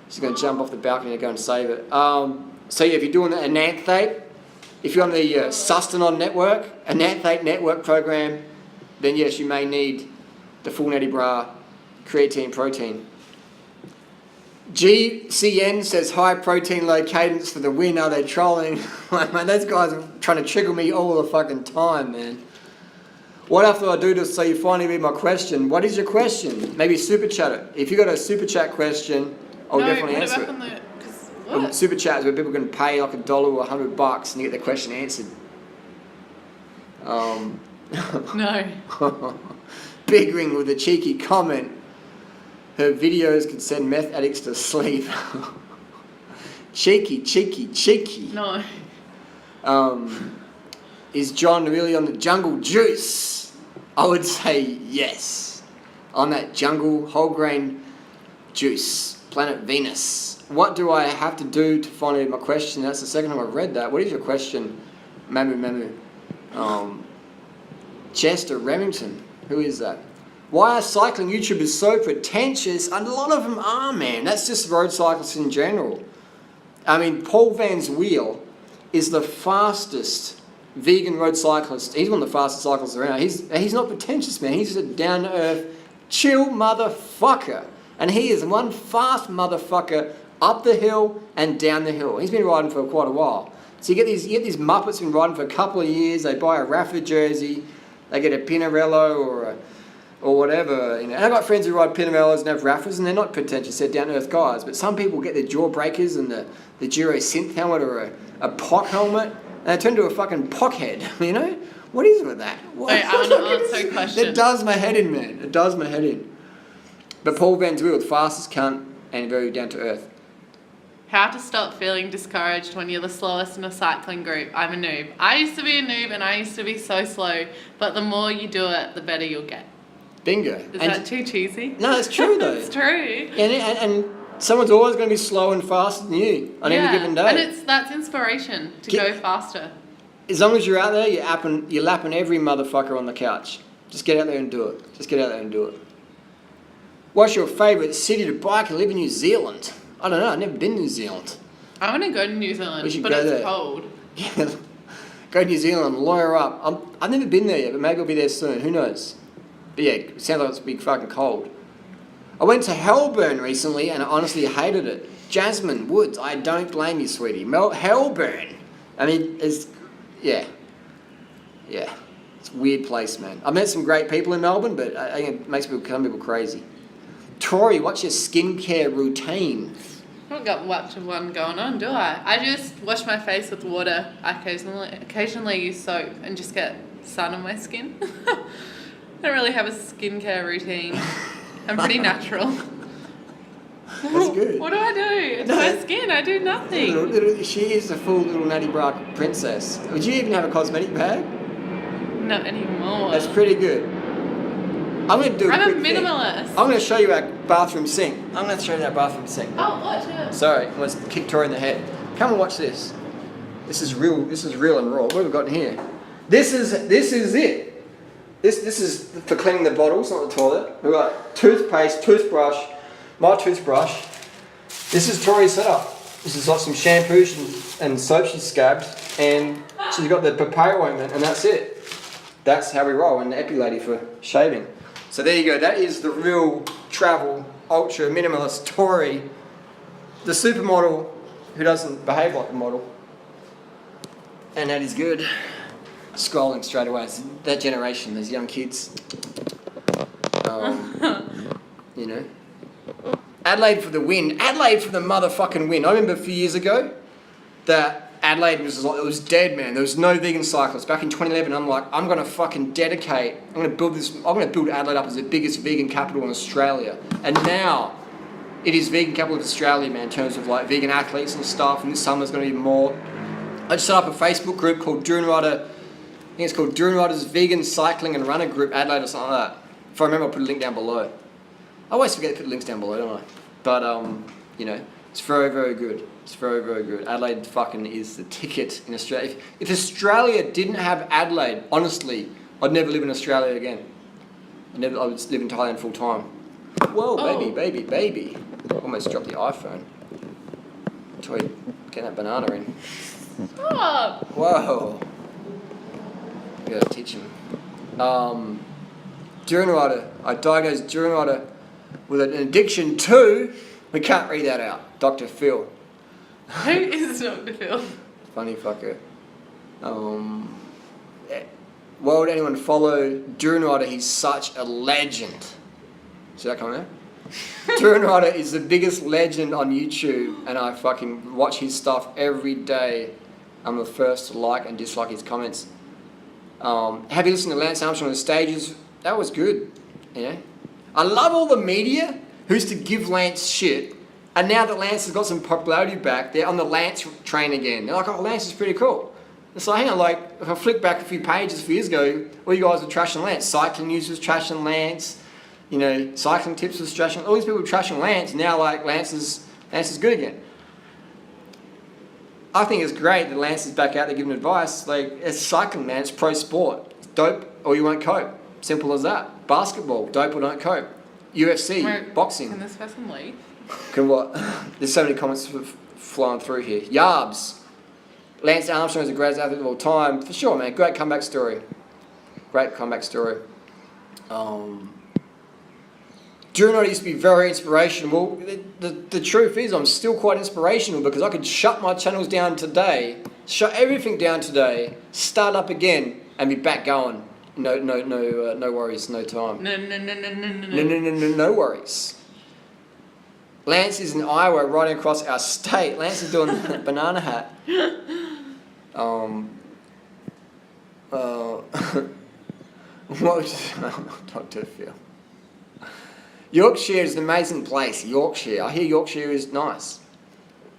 She's going to jump off the balcony and go and save it. So yeah, if you're doing an Ananthate, if you're on the Sustanon network, Ananthate network program, then yes, you may need the full natty bra creatine protein. GCN says high protein, low cadence for the win. Are they trolling? Man, those guys are trying to trigger me all the fucking time, man. What else do I do so you finally read my question? What is your question? Maybe super chat it. If you got a super chat question, I'll definitely answer it. Super chat is where people can pay like $1 or $100 and you get their question answered. No. Big Ring with a cheeky comment. Her videos could send meth addicts to sleep. Cheeky. No. Is John really on the jungle juice? I would say yes. On that jungle whole grain juice. Planet Venus. What do I have to do to find out my question? That's the second time I've read that. What is your question? Mamu. Chester Remington. Who is that? Why are cycling YouTubers so pretentious? And a lot of them are, man. That's just road cyclists in general. I mean, Paul Van's wheel is the fastest vegan road cyclist. He's one of the fastest cyclists around. He's not pretentious, man. He's just a down-to-earth, chill motherfucker. And he is one fast motherfucker up the hill and down the hill. He's been riding for quite a while. So you get these Muppets been riding for a couple of years. They buy a Rafa jersey, they get a Pinarello or whatever. You know. And I've got friends who ride Pinarellos and have Rafas, and they're not pretentious. They're down-to-earth guys. But some people get their jawbreakers and the Giro synth helmet or a POC helmet, and they turn into a fucking POC head. You know, what is it with that? Wait, I want to answer a question. It does my head in, man. It does my head in. But Paul Van Wiel, fastest cunt and very down-to-earth. How to stop feeling discouraged when you're the slowest in a cycling group. I'm a noob. I used to be a noob and I used to be so slow, but the more you do it, the better you'll get. Bingo. Is that too cheesy? No, it's true though. It's true. And someone's always going to be slow and faster than you on any given day. And that's inspiration to go faster. As long as you're out there, you're lapping every motherfucker on the couch. Just get out there and do it. Just get out there and do it. What's your favourite city to bike and live in New Zealand? I don't know, I've never been to New Zealand. I want to go to New Zealand, but it's there. Cold. Yeah, go to New Zealand, lawyer up. I've never been there yet, but maybe I'll be there soon, who knows? But yeah, it sounds like it's big fucking cold. I went to Hellburn recently and I honestly hated it. Jasmine Woods, I don't blame you, sweetie. Hellburn. I mean, yeah. It's a weird place, man. I've met some great people in Melbourne, but I think it makes some people crazy. Tori, what's your skincare routine? I don't got much of one going on, do I? I just wash my face with water. I occasionally use soap and just get sun on my skin. I don't really have a skincare routine. I'm pretty natural. That's good. What do I do? It's my skin. I do nothing. She is a full little Natty Bra princess. Would you even have a cosmetic bag? Not anymore. That's pretty good. I'm going to do I'm a minimalist. I'm going to show you our bathroom sink. I'm going to show you our bathroom sink. Oh, watch it. Sorry, I almost kicked Tori in the head. Come and watch this. This is real and raw. What have we got in here? This is it. This is for cleaning the bottles, not the toilet. We've got toothpaste, toothbrush, my toothbrush. This is Tori's setup. This is like some shampoo and soap she's scabbed, and she's got the papaya ointment, and that's it. That's how we roll, and the Epi Lady for shaving. So there you go, that is the real travel, ultra minimalist Tori, the supermodel who doesn't behave like a model. And that is good. Scrolling straight away, it's that generation, those young kids. You know. Adelaide for the win. Adelaide for the motherfucking win. I remember a few years ago that Adelaide was like, it was dead, man. There was no vegan cyclists. Back in 2011, I'm like, I'm going to fucking dedicate, I'm going to build Adelaide up as the biggest vegan capital in Australia. And now, it is vegan capital of Australia, man, in terms of like vegan athletes and stuff, and this summer's going to be more. I just set up a Facebook group called I think it's called Duran Riders Vegan Cycling and Runner Group Adelaide or something like that. If I remember, I'll put a link down below. I always forget to put links down below, don't I? But, you know, it's very, very good. It's very, very good. Adelaide fucking is the ticket in Australia. If Australia didn't have Adelaide, honestly, I'd never live in Australia again. I would live in Thailand full time. Whoa, baby. Almost dropped the iPhone. Toy, getting that banana in. Stop. Whoa. I gotta teach him. Duran rider. I diagnosed Duran rider with an addiction to, we can't read that out, Dr. Phil. Who is Dr. Phil? Funny fucker. Why would anyone follow Duran rider? He's such a legend. See that coming out? Duran rider is the biggest legend on YouTube, and I fucking watch his stuff every day. I'm the first to like and dislike his comments. Have you listened to Lance Armstrong on the stages? That was good. Yeah. I love all the media who used to give Lance shit, and now that Lance has got some popularity back, they're on the Lance train again. They're like, oh, Lance is pretty cool. It's like, hang on, like, if I flick back a few pages a few years ago, all you guys were trashing Lance. Cycling News was trashing Lance. You know, Cycling Tips was trashing. All these people were trashing Lance. Now, like, Lance is good again. I think it's great that Lance is back out there giving advice. Like, it's cycling, man. It's pro sport. It's dope or you won't cope. Simple as that. Basketball, dope or don't cope. UFC, boxing. Can this person leave? Can what? There's so many comments flying through here. Yarbs. Lance Armstrong is the greatest athlete of all time. For sure, man. Great comeback story. Great comeback story. During it used to be very inspirational. Well, the truth is I'm still quite inspirational because I could shut my channels down today, shut everything down today, start up again, and be back going. No worries, no time. No worries. Lance is in Iowa riding across our state. Lance is doing a banana hat. What would Dr. Phil? Yorkshire is an amazing place. Yorkshire. I hear Yorkshire is nice.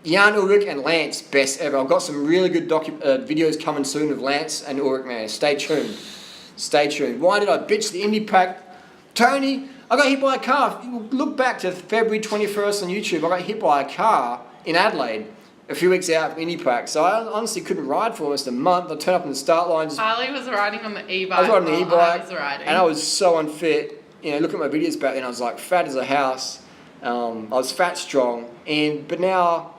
Jan Ulrich and Lance, best ever. I've got some really good videos coming soon of Lance and Ulrich, man. Stay tuned. Stay tuned. Why did I bitch the indie pack? Tony, I got hit by a car. Look back to February 21st on YouTube. I got hit by a car in Adelaide a few weeks out from indie pack. So I honestly couldn't ride for almost a month. I turned up in the start line. Harley was riding on the e-bike. I was riding the e-bike. I was riding. And I was so unfit. You know, look at my videos back then. I was like fat as a house. I was fat strong. But now,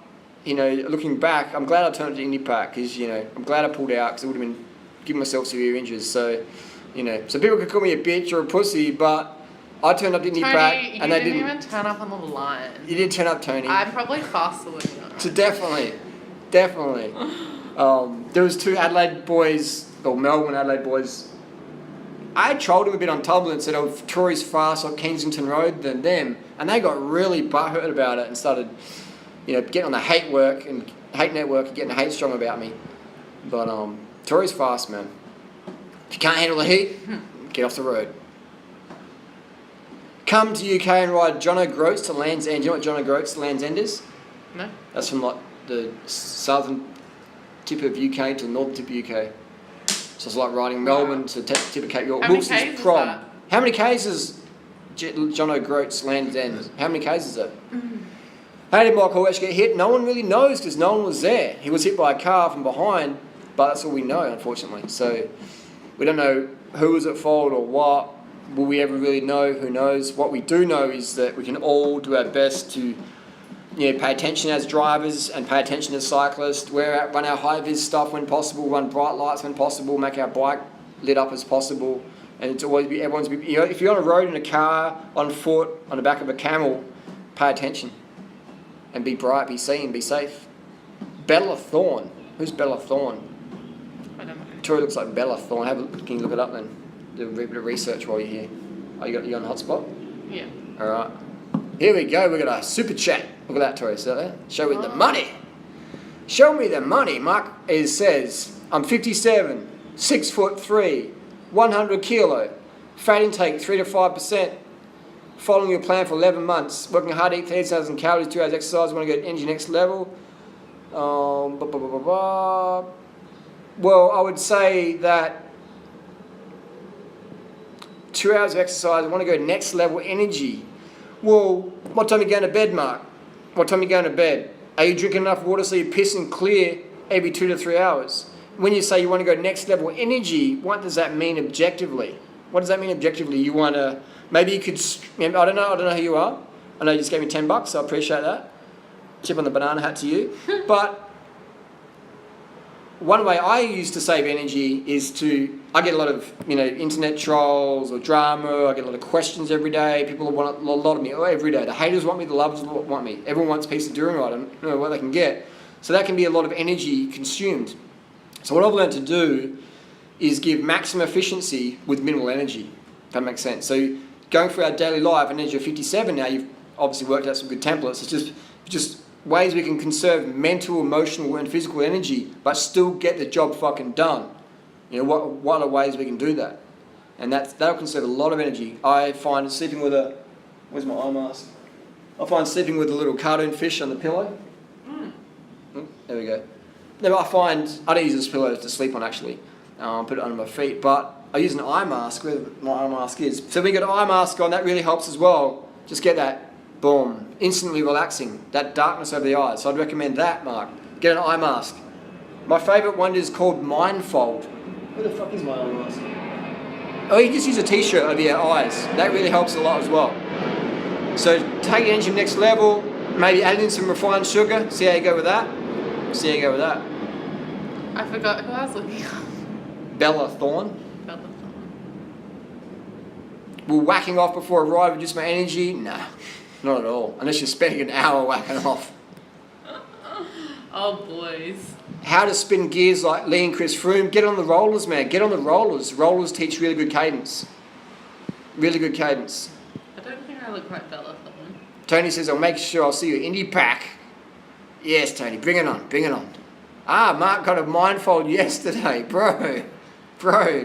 you know, looking back, I'm glad I turned to indie pack because, you know, I'm glad I pulled out because it would have been giving myself severe injuries. So, you know, so people could call me a bitch or a pussy, but I turned up to indie pack and they didn't even turn up on the line. You did turn up, Tony. I'm probably faster than you. So definitely. There was two Adelaide boys, or Melbourne Adelaide boys. I trolled him a bit on Tumblr and said, oh, Tory's faster on Kensington Road than them. And they got really butthurt about it and started, you know, getting on the hate network and getting the hate strong about me. But Tory's fast, man. If you can't handle the heat, get off the road. Come to UK and ride John O'Groats to Land's End. Do you know what John O'Groats to Land's End is? No. That's from like the southern tip of UK to the northern tip of UK. So it's like riding Melbourne to tip of Cape York. How many Ks is that? How many Ks is John O'Groats Land's End? How many Ks is it? How did Michael actually get hit? No one really knows because no one was there. He was hit by a car from behind, but that's all we know, unfortunately. So we don't know who was at fault or what. Will we ever really know? Who knows? What we do know is that we can all do our best to, you know, pay attention as drivers and pay attention as cyclists, run our high-vis stuff when possible, run bright lights when possible, make our bike lit up as possible, and it's always be everyone's. You know, if you're on a road in a car, on foot, on the back of a camel, pay attention, and be bright, be seen, be safe. Bella Thorne. Who's Bella Thorne? I don't know. Tori looks like Bella Thorne. Can you look it up then? Do a bit of research while you're here. Oh, you on hotspot? Yeah. All right. Here we go. We got a super chat. Look at that, Tori. See that? Show me the money. Show me the money. Mark says, I'm 57, 6'3", 100 kilo, fat intake 3 to 5%, following your plan for 11 months, working hard to eat 30,000 calories, 2 hours exercise, want to go energy next level. Well, I would say that 2 hours of exercise, I want to go next level energy. Well, what time are you going to bed, Mark? What time are you going to bed? Are you drinking enough water so you're pissing clear every 2 to 3 hours? When you say you want to go next level energy, what does that mean objectively? What does that mean objectively? You want to, maybe you could, I don't know who you are. I know you just gave me $10, so I appreciate that. Chip on the banana hat to you. But one way I used to save energy is I get a lot of, you know, internet trolls or drama. I get a lot of questions every day. People want a lot of me every day. The haters want me, the lovers want me. Everyone wants a piece of during right. I don't know what they can get. So that can be a lot of energy consumed. So what I've learned to do is give maximum efficiency with minimal energy, if that makes sense. So going through our daily life, and as you're 57 now, you've obviously worked out some good templates. It's just ways we can conserve mental, emotional, and physical energy, but still get the job fucking done. You know, what are ways we can do that? And that'll conserve a lot of energy. I find sleeping with where's my eye mask? I find sleeping with a little cartoon fish on the pillow. There we go. No, I don't use this pillow to sleep on actually. Put it under my feet, but I use an eye mask where my eye mask is. So when you got an eye mask on, that really helps as well. Just get that, boom, instantly relaxing, that darkness over the eyes. So I'd recommend that, Mark. Get an eye mask. My favourite one is called Mindfold. Where the fuck is my eye mask? Oh, you can just use a t-shirt over your eyes. That really helps a lot as well. So take your energy next level, maybe add in some refined sugar, see how you go with that. I forgot who I was looking at. Bella Thorne. Bella Thorne. Will whacking off before a ride reduce my energy? Nah, not at all. Unless you're spending an hour whacking off. Oh, boys. How to spin gears like Lee and Chris Froome. Get on the rollers, man. Get on the rollers. Rollers teach really good cadence. Really good cadence. I don't think I look like Bella Thorne. Tony says, I'll make sure I'll see you Indie Pack. Yes, Tony. Bring it on. Bring it on. Mark got a mindfold yesterday. Bro,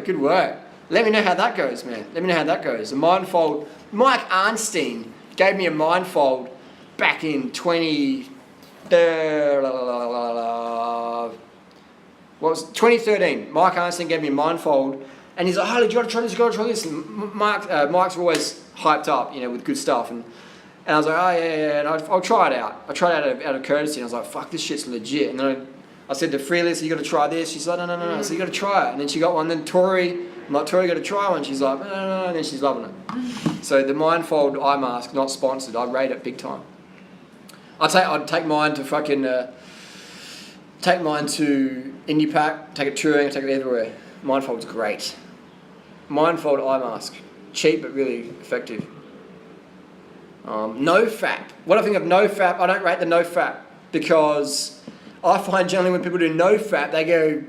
good work. Let me know how that goes, man. Let me know how that goes. A mindfold. Mike Arnstein gave me a mindfold back in 2013. Mike Arnstein gave me a mindfold, and he's like, "Harley, do you want to try this? You got to try this." And Mike's always hyped up, with good stuff, and I was like, "Oh yeah," and I'll try it out. I tried it out of courtesy, and I was like, "Fuck, this shit's legit." And then I said to Freeless, "You got to try this." She's like, "No." So you got to try it, and then she got one. Then Tori, I'm like, "Tori, got to try one." She's like, "No," and then she's loving it. So the mindfold eye mask, not sponsored. I rate it big time. I'd take mine to fucking take mine to Indie Pack, take it touring, take it everywhere. Mindfold's great. Mindfold eye mask, cheap but really effective. No fap. What I think of no fap, I don't rate the no fap because I find generally when people do no fap, they go.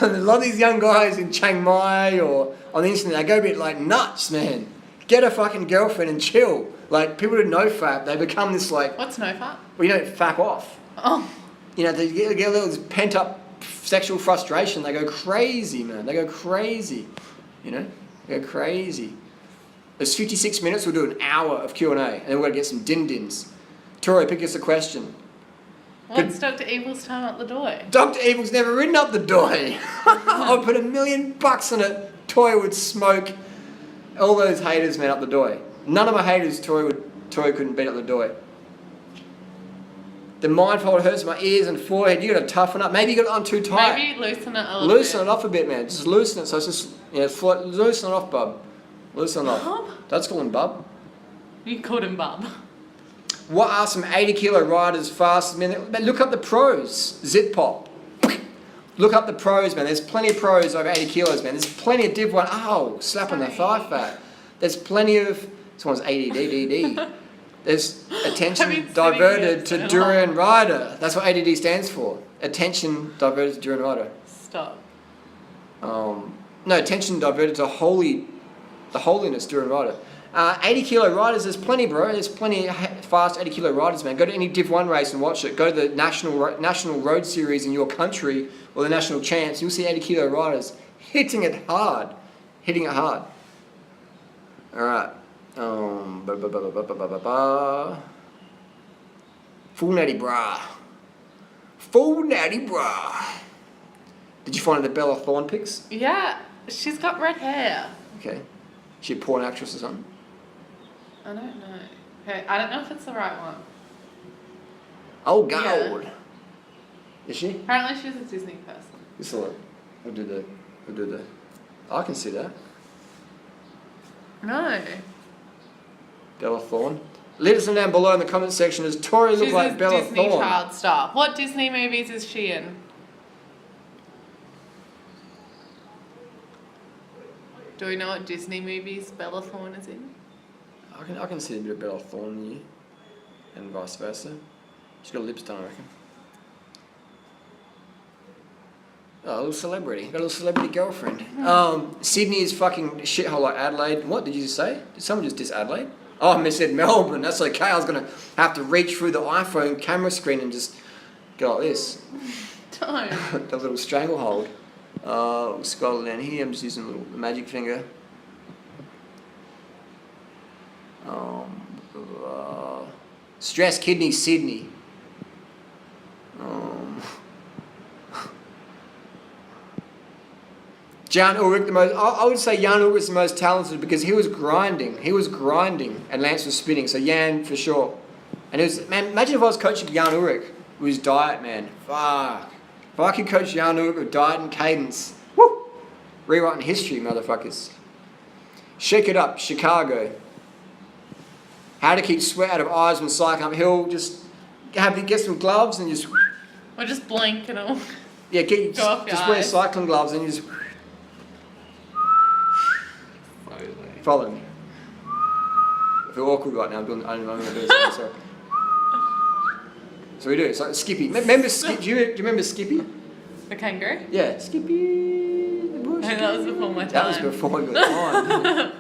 A lot of these young guys in Chiang Mai or on the internet, they go a bit like nuts, man. Get a fucking girlfriend and chill. Like, people who no fap, they become this like... What's no fap? Well, you don't fap off. Oh. They get a little pent-up sexual frustration. They go crazy, man. They go crazy. They go crazy. There's 56 minutes. We'll do an hour of Q&A. And then we're going to get some din-dins. Tori, pick us a question. What's Dr. Evil's time up the door? Dr. Evil's never ridden up the door. I would put $1 million on it. Tori would smoke all those haters, man, up the door. None of my haters, Tori couldn't beat up the door. The mindfold hurts my ears and forehead. You got to toughen up. Maybe you got it on too tight. Maybe loosen it a little Loosen bit. it off a bit, man. Just loosen it. So it's just, loosen it off, bub. Loosen it off. Bub? That's call him bub. You called him bub. What are some 80 kilo riders fast? Look up the pros. Zip pop. Look up the pros, man. There's plenty of pros over 80 kilos, man. There's plenty of div one. Oh, slap on the thigh fat. There's plenty of. This one's ADD. There's attention diverted to Durian Rider. That's what ADD stands for. Attention diverted to Durian Rider. Stop. No, attention diverted to the holiness Durian Rider. 80 kilo riders, there's plenty, bro. There's plenty of fast 80 kilo riders, man. Go to any Div 1 race and watch it. Go to the national road series in your country or the national champs. You'll see 80 kilo riders hitting it hard. All right. Full natty bra. Did you find the Bella Thorne pics? Yeah, she's got red hair. Okay. She a porn actress or something? I don't know. Okay, I don't know if it's the right one. Oh, gold. Yeah. Is she? Apparently she's a Disney person. This one. We'll do the. I can see that. No. Bella Thorne. Let us know down below in the comment section. Does Tori look like Bella Thorne? She's a Disney child star. What Disney movies is she in? Do we know what Disney movies Bella Thorne is in? I can see a bit of Bella Thorne in you. And vice versa. She's got lips done, I reckon. Oh, a little celebrity. Got a little celebrity girlfriend. Sydney is fucking shithole like Adelaide. What did you just say? Did someone just diss Adelaide? Oh, I said Melbourne. That's okay. I was going to have to reach through the iPhone camera screen and just go like this. Don't. That little stranglehold. We'll scroll down here. I'm just using a little magic finger. Stress kidney Sydney. Jan Ulrich, I would say Jan Ulrich is the most talented because he was grinding. And Lance was spinning. So Jan for sure. And it was, man, imagine if I was coaching Jan Ulrich with his diet, man. Fuck. If I could coach Jan Ulrich with diet and cadence, woo! Rewriting history, motherfuckers. Shake it up, Chicago. How to keep sweat out of eyes when cycling uphill. Just get some gloves and just... Or just blink and all. Yeah, Go off your just wear eyes. cycling gloves and you just follow me. I feel awkward right now. I'm going to do this. Sorry. So we do. It's like Skippy. Remember Skippy? Do you remember Skippy? The kangaroo? Yeah, Skippy. The bush. And that was before my time. That was before your time.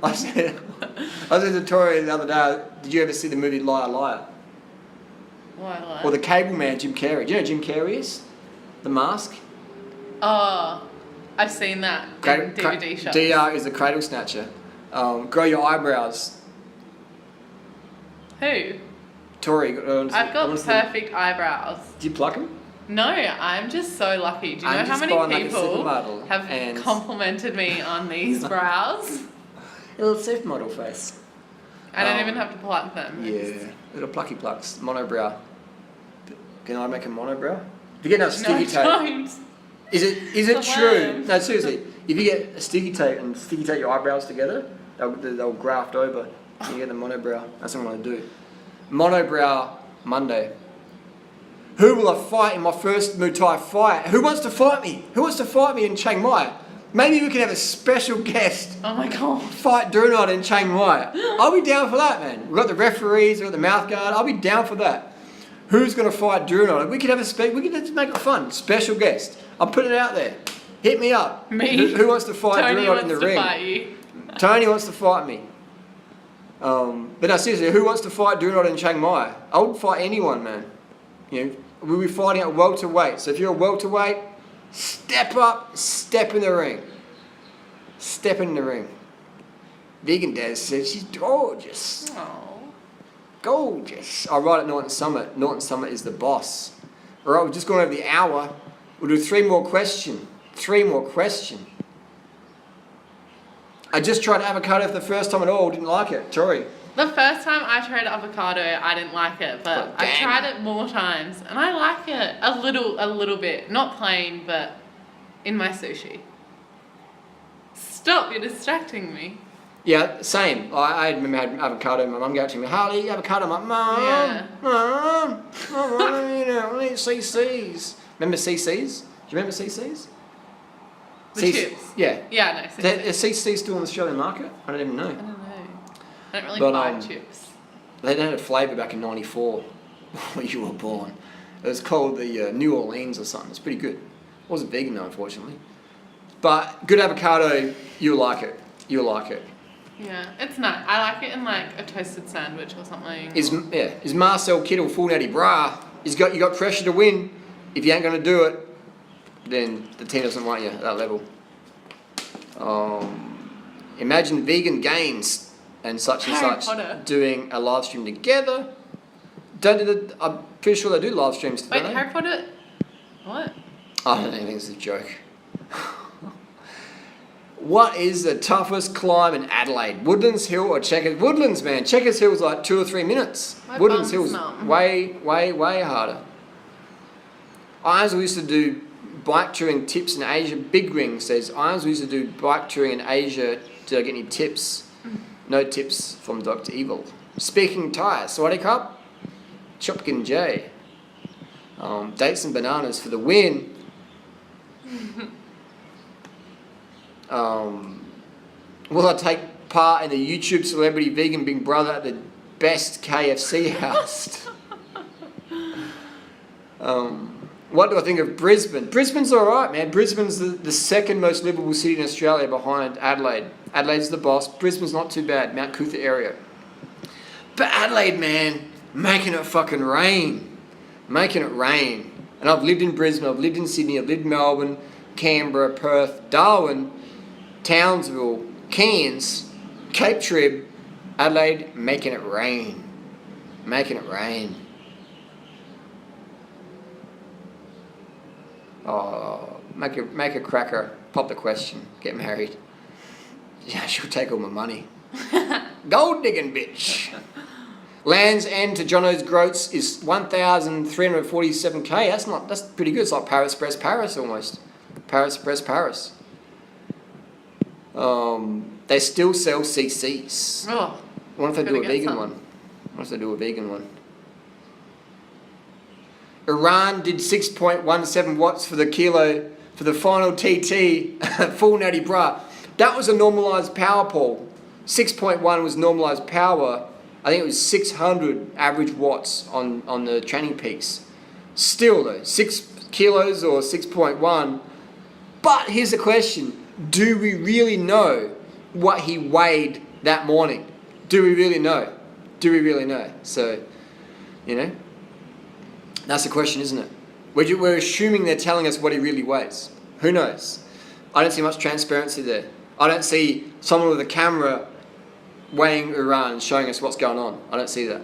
I said to Tori the other day, did you ever see the movie Liar Liar? Why? Or the cable man, Jim Carrey. Do you know who Jim Carrey is? The Mask? Oh, I've seen that in DVD shops. DR is the cradle snatcher. Grow your eyebrows. Who? Tori. I've got perfect eyebrows. Do you pluck them? No, I'm just so lucky. Do you know how many people have complimented me on these brows? A little supermodel face. I don't even have to pluck them. Yeah, little plucky plucks. Monobrow. Can I make a monobrow? If you get enough sticky tape. Don't. Is it true? No, seriously. If you get a sticky tape and sticky tape your eyebrows together, they'll graft over. And you get the monobrow. That's what I'm going to do. Monobrow Monday. Who will I fight in my first Muay Thai fight? Who wants to fight me? Who wants to fight me in Chiang Mai? Maybe we can have a special guest. Oh my god. Fight Drunot in Chiang Mai. I'll be down for that, man. We've got the referees, we've got the mouth guard. I'll be down for that. Who's going to fight Drunot? We could have we could just make it fun. Special guest. I'm putting it out there. Hit me up. Me? Who wants to fight Tony Drunot in the ring? Fight you. Tony wants to fight me. But no, seriously, who wants to fight Drunot in Chiang Mai? I would fight anyone, man. You know, we'll be fighting at welterweight. So if you're a welterweight, step up, step in the ring. Step in the ring. Vegan Dad said she's gorgeous. Oh. Gorgeous. I write at Norton Summit. Norton Summit is the boss. All right, we've just gone over the hour. We'll do 3 more questions. 3 more questions. I just tried avocado for the first time at all. Didn't like it. Tori. The first time I tried avocado, I didn't like it, but I tried it more times, and I like it a little bit. Not plain, but in my sushi. Stop! You're distracting me. Yeah, same. I remember had avocado. My mum gave it to me. Harley, avocado. I'm like, Mum, Yeah. Mum, I need CCs. Remember CCs? Do you remember CCs? The chips. Yeah. Yeah, no. Is CCs still on the Australian market? I don't even know. I don't know. I don't really buy chips. They had a flavour back in '94 when you were born. It was called the New Orleans or something. It's pretty good. It wasn't vegan though, unfortunately. But good avocado, you'll like it. You'll like it. Yeah, it's nice. I like it in like a toasted sandwich or something. Is Marcel Kittle full natty brah? You got pressure to win. If you ain't gonna do it, then the team doesn't want you at that level. Imagine vegan gains and such and Harry such Potter. doing a live stream together. I'm pretty sure they do live streams together. Wait, Harry Potter? What? I don't think it's a joke. What is the toughest climb in Adelaide? Woodlands Hill or Checkers? Woodlands, man. Checkers Hill is like 2 or 3 minutes. My Woodlands bum's Hill's numb. way harder. Ironsville used to do bike touring tips in Asia. Big Ring says, Ironsville used to do bike touring in Asia. Did I get any tips? No tips from Dr. Evil. Speaking Thai, Sawadee Cup, Chopkin J. Dates and bananas for the win. Will I take part in the YouTube Celebrity Vegan Big Brother at the best KFC house? What do I think of Brisbane? Brisbane's alright, man. Brisbane's the second most livable city in Australia behind Adelaide. Adelaide's the boss. Brisbane's not too bad, Mount Coot-tha area. But Adelaide, man, making it fucking rain. Making it rain. And I've lived in Brisbane, I've lived in Sydney, I've lived in Melbourne, Canberra, Perth, Darwin, Townsville, Cairns, Cape Trib, Adelaide, making it rain. Making it rain. Oh, make a cracker, pop the question, get married. Yeah, she'll take all my money. Gold digging bitch. Land's End to Jono's Groats is 1,347k. That's pretty good. It's like Paris Express Paris almost. Paris Express Paris. They still sell CCs. Oh, What if they do a vegan one? What if they do a vegan one? Iran did 6.17 watts for the kilo for the final TT, full natty bra. That was a normalized power, Paul. 6.1 was normalized power. I think it was 600 average watts on the training peaks. Still though, 6 kilos or 6.1. But here's the question. Do we really know what he weighed that morning? Do we really know? Do we really know? So, you know, that's the question, isn't it? We're assuming they're telling us what he really weighs. Who knows? I don't see much transparency there. I don't see someone with a camera weighing Iran and showing us what's going on. I don't see that.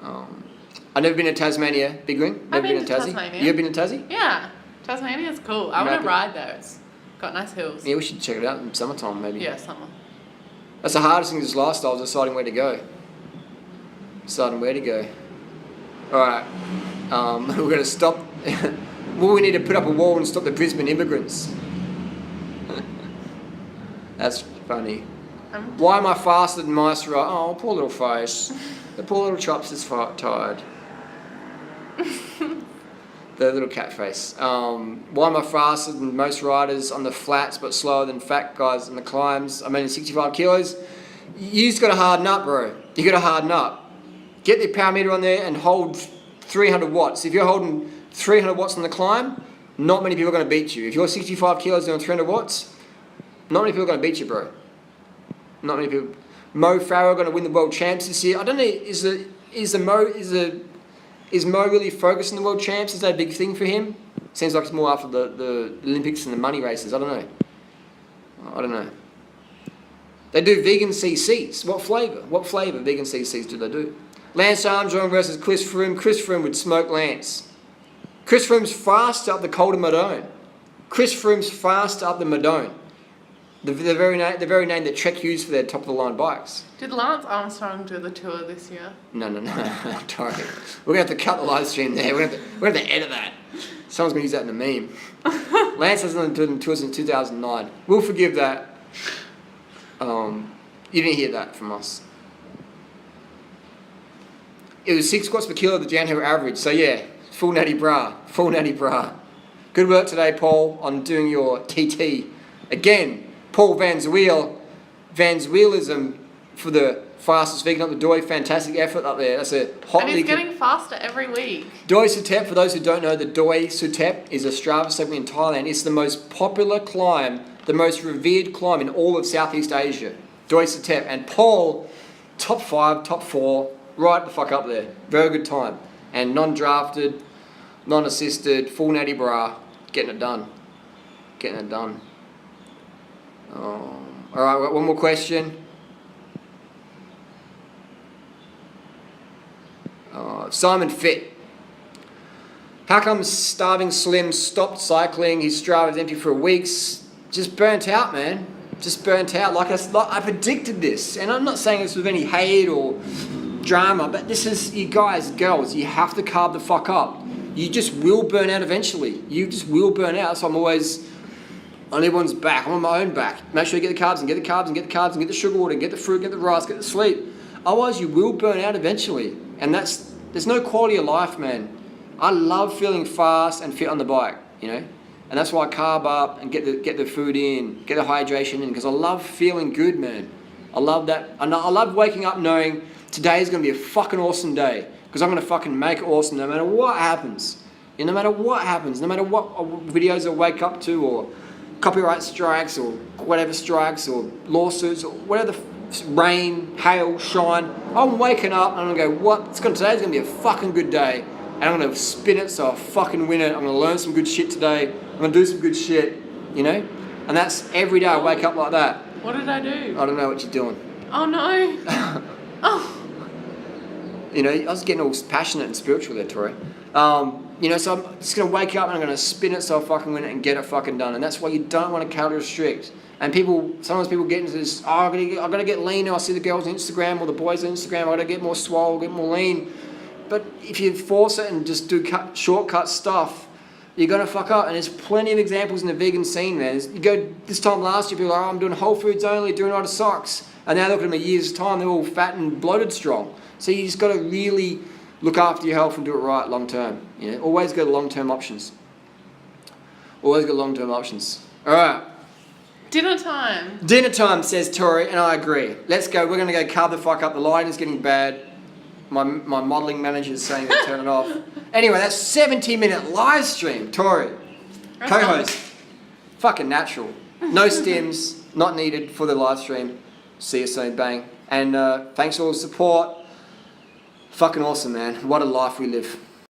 I've never been to Tasmania, Big Wing. Never been to Tasmania. You ever been to Tassie? Yeah, Tasmania's cool. I want to ride there. It's got nice hills. Yeah, we should check it out in summertime maybe. Yeah, summer. That's the hardest thing in this lifestyle, is deciding where to go. Alright, we're going to stop. Well, we need to put up a wall and stop the Brisbane immigrants. That's funny. Why am I faster than mice? Oh, poor little face. The poor little chops is tired. The little cat face. Why am I faster than most riders on the flats but slower than fat guys on the climbs? I'm only 65 kilos. You just got to harden up, bro. You got to harden up. Get the power meter on there and hold 300 watts. If you're holding 300 watts on the climb, not many people are going to beat you. If you're 65 kilos doing 300 watts, not many people are going to beat you, bro. Not many people. Mo Farah going to win the world champs this year. I don't know. Is Mo really focused on the world champs? Is that a big thing for him? Seems like it's more after the Olympics and the money races. I don't know. They do vegan CCs. What flavour? What flavour vegan CCs do they do? Lance Armstrong versus Chris Froome. Chris Froome would smoke Lance. Chris Froome's faster up the Calder Madone. Chris Froome's faster up the Madone. The very name that Trek used for their top of the line bikes. Did Lance Armstrong do the tour this year? No. Sorry. We're going to have to cut the live stream there. We're going to edit that. Someone's going to use that in a meme. Lance hasn't done tours since 2009. We'll forgive that. You didn't hear that from us. It was 6 squats per kilo, the downhill average. So yeah, full natty bra. Good work today, Paul, on doing your TT. Again, Paul Van Zweelism for the fastest vegan up the Doi. Fantastic effort up there. That's a hot. And he's getting faster every week. Doi Suthep, for those who don't know, the Doi Suthep is a Strava segment in Thailand. It's the most popular climb, the most revered climb in all of Southeast Asia. Doi Suthep. And Paul, top 5, top 4, right the fuck up there. Very good time. And non-drafted, non-assisted, full natty bra, getting it done. Alright, one more question. Simon Fit. How come Starving Slim stopped cycling? His Strava was empty for weeks. Just burnt out, man. Just burnt out. Like I predicted this. And I'm not saying this with any hate or drama, but this is, you guys, girls, you have to carb the fuck up. You just will burn out eventually. You just will burn out. So I'm always on everyone's back. I'm on my own back. Make sure you get the carbs and get the carbs and get the carbs and get the sugar water, get the fruit, get the rice, get the sleep. Otherwise you will burn out eventually. And there's no quality of life, man. I love feeling fast and fit on the bike, you know? And that's why I carb up and get the food in, get the hydration in, because I love feeling good, man. I love that. And I love waking up knowing today's going to be a fucking awesome day, because I'm going to fucking make it awesome no matter what happens. No matter what happens, no matter what videos I wake up to, or copyright strikes, or whatever strikes, or lawsuits, or whatever, rain, hail, shine. I'm waking up and I'm going to go, today's going to be a fucking good day. And I'm going to spin it so I fucking win it. I'm going to learn some good shit today. I'm going to do some good shit, you know? And that's every day I wake up like that. What did I do? I don't know what you're doing. Oh no. Oh. You know, I was getting all passionate and spiritual there, Tori. You know, so I'm just going to wake up and I'm going to spin it so I fucking win it and get it fucking done. And that's why you don't want to calorie restrict. And sometimes people get into this, I've got to get leaner. I see the girls on Instagram or the boys on Instagram, I've got to get more swole, get more lean. But if you force it and just do shortcut stuff, you're going to fuck up. And there's plenty of examples in the vegan scene, man. You go this time last year, people are like, I'm doing whole foods only, doing a lot of socks. And now look at them a year's time, they're all fat and bloated strong. So you just got to really Look after your health and do it right long term. You know, always go to long-term options. Always got long-term options. All right. Dinner time. Dinner time, says Tori, and I agree. Let's go. We're going to go carb the fuck up. The light is getting bad. My modelling manager is saying to turn it off. Anyway, that's 70-minute live stream. Tori, co-host. Fucking natural. No stims, not needed for the live stream. See you soon, bang. And thanks for all the support. Fucking awesome, man. What a life we live.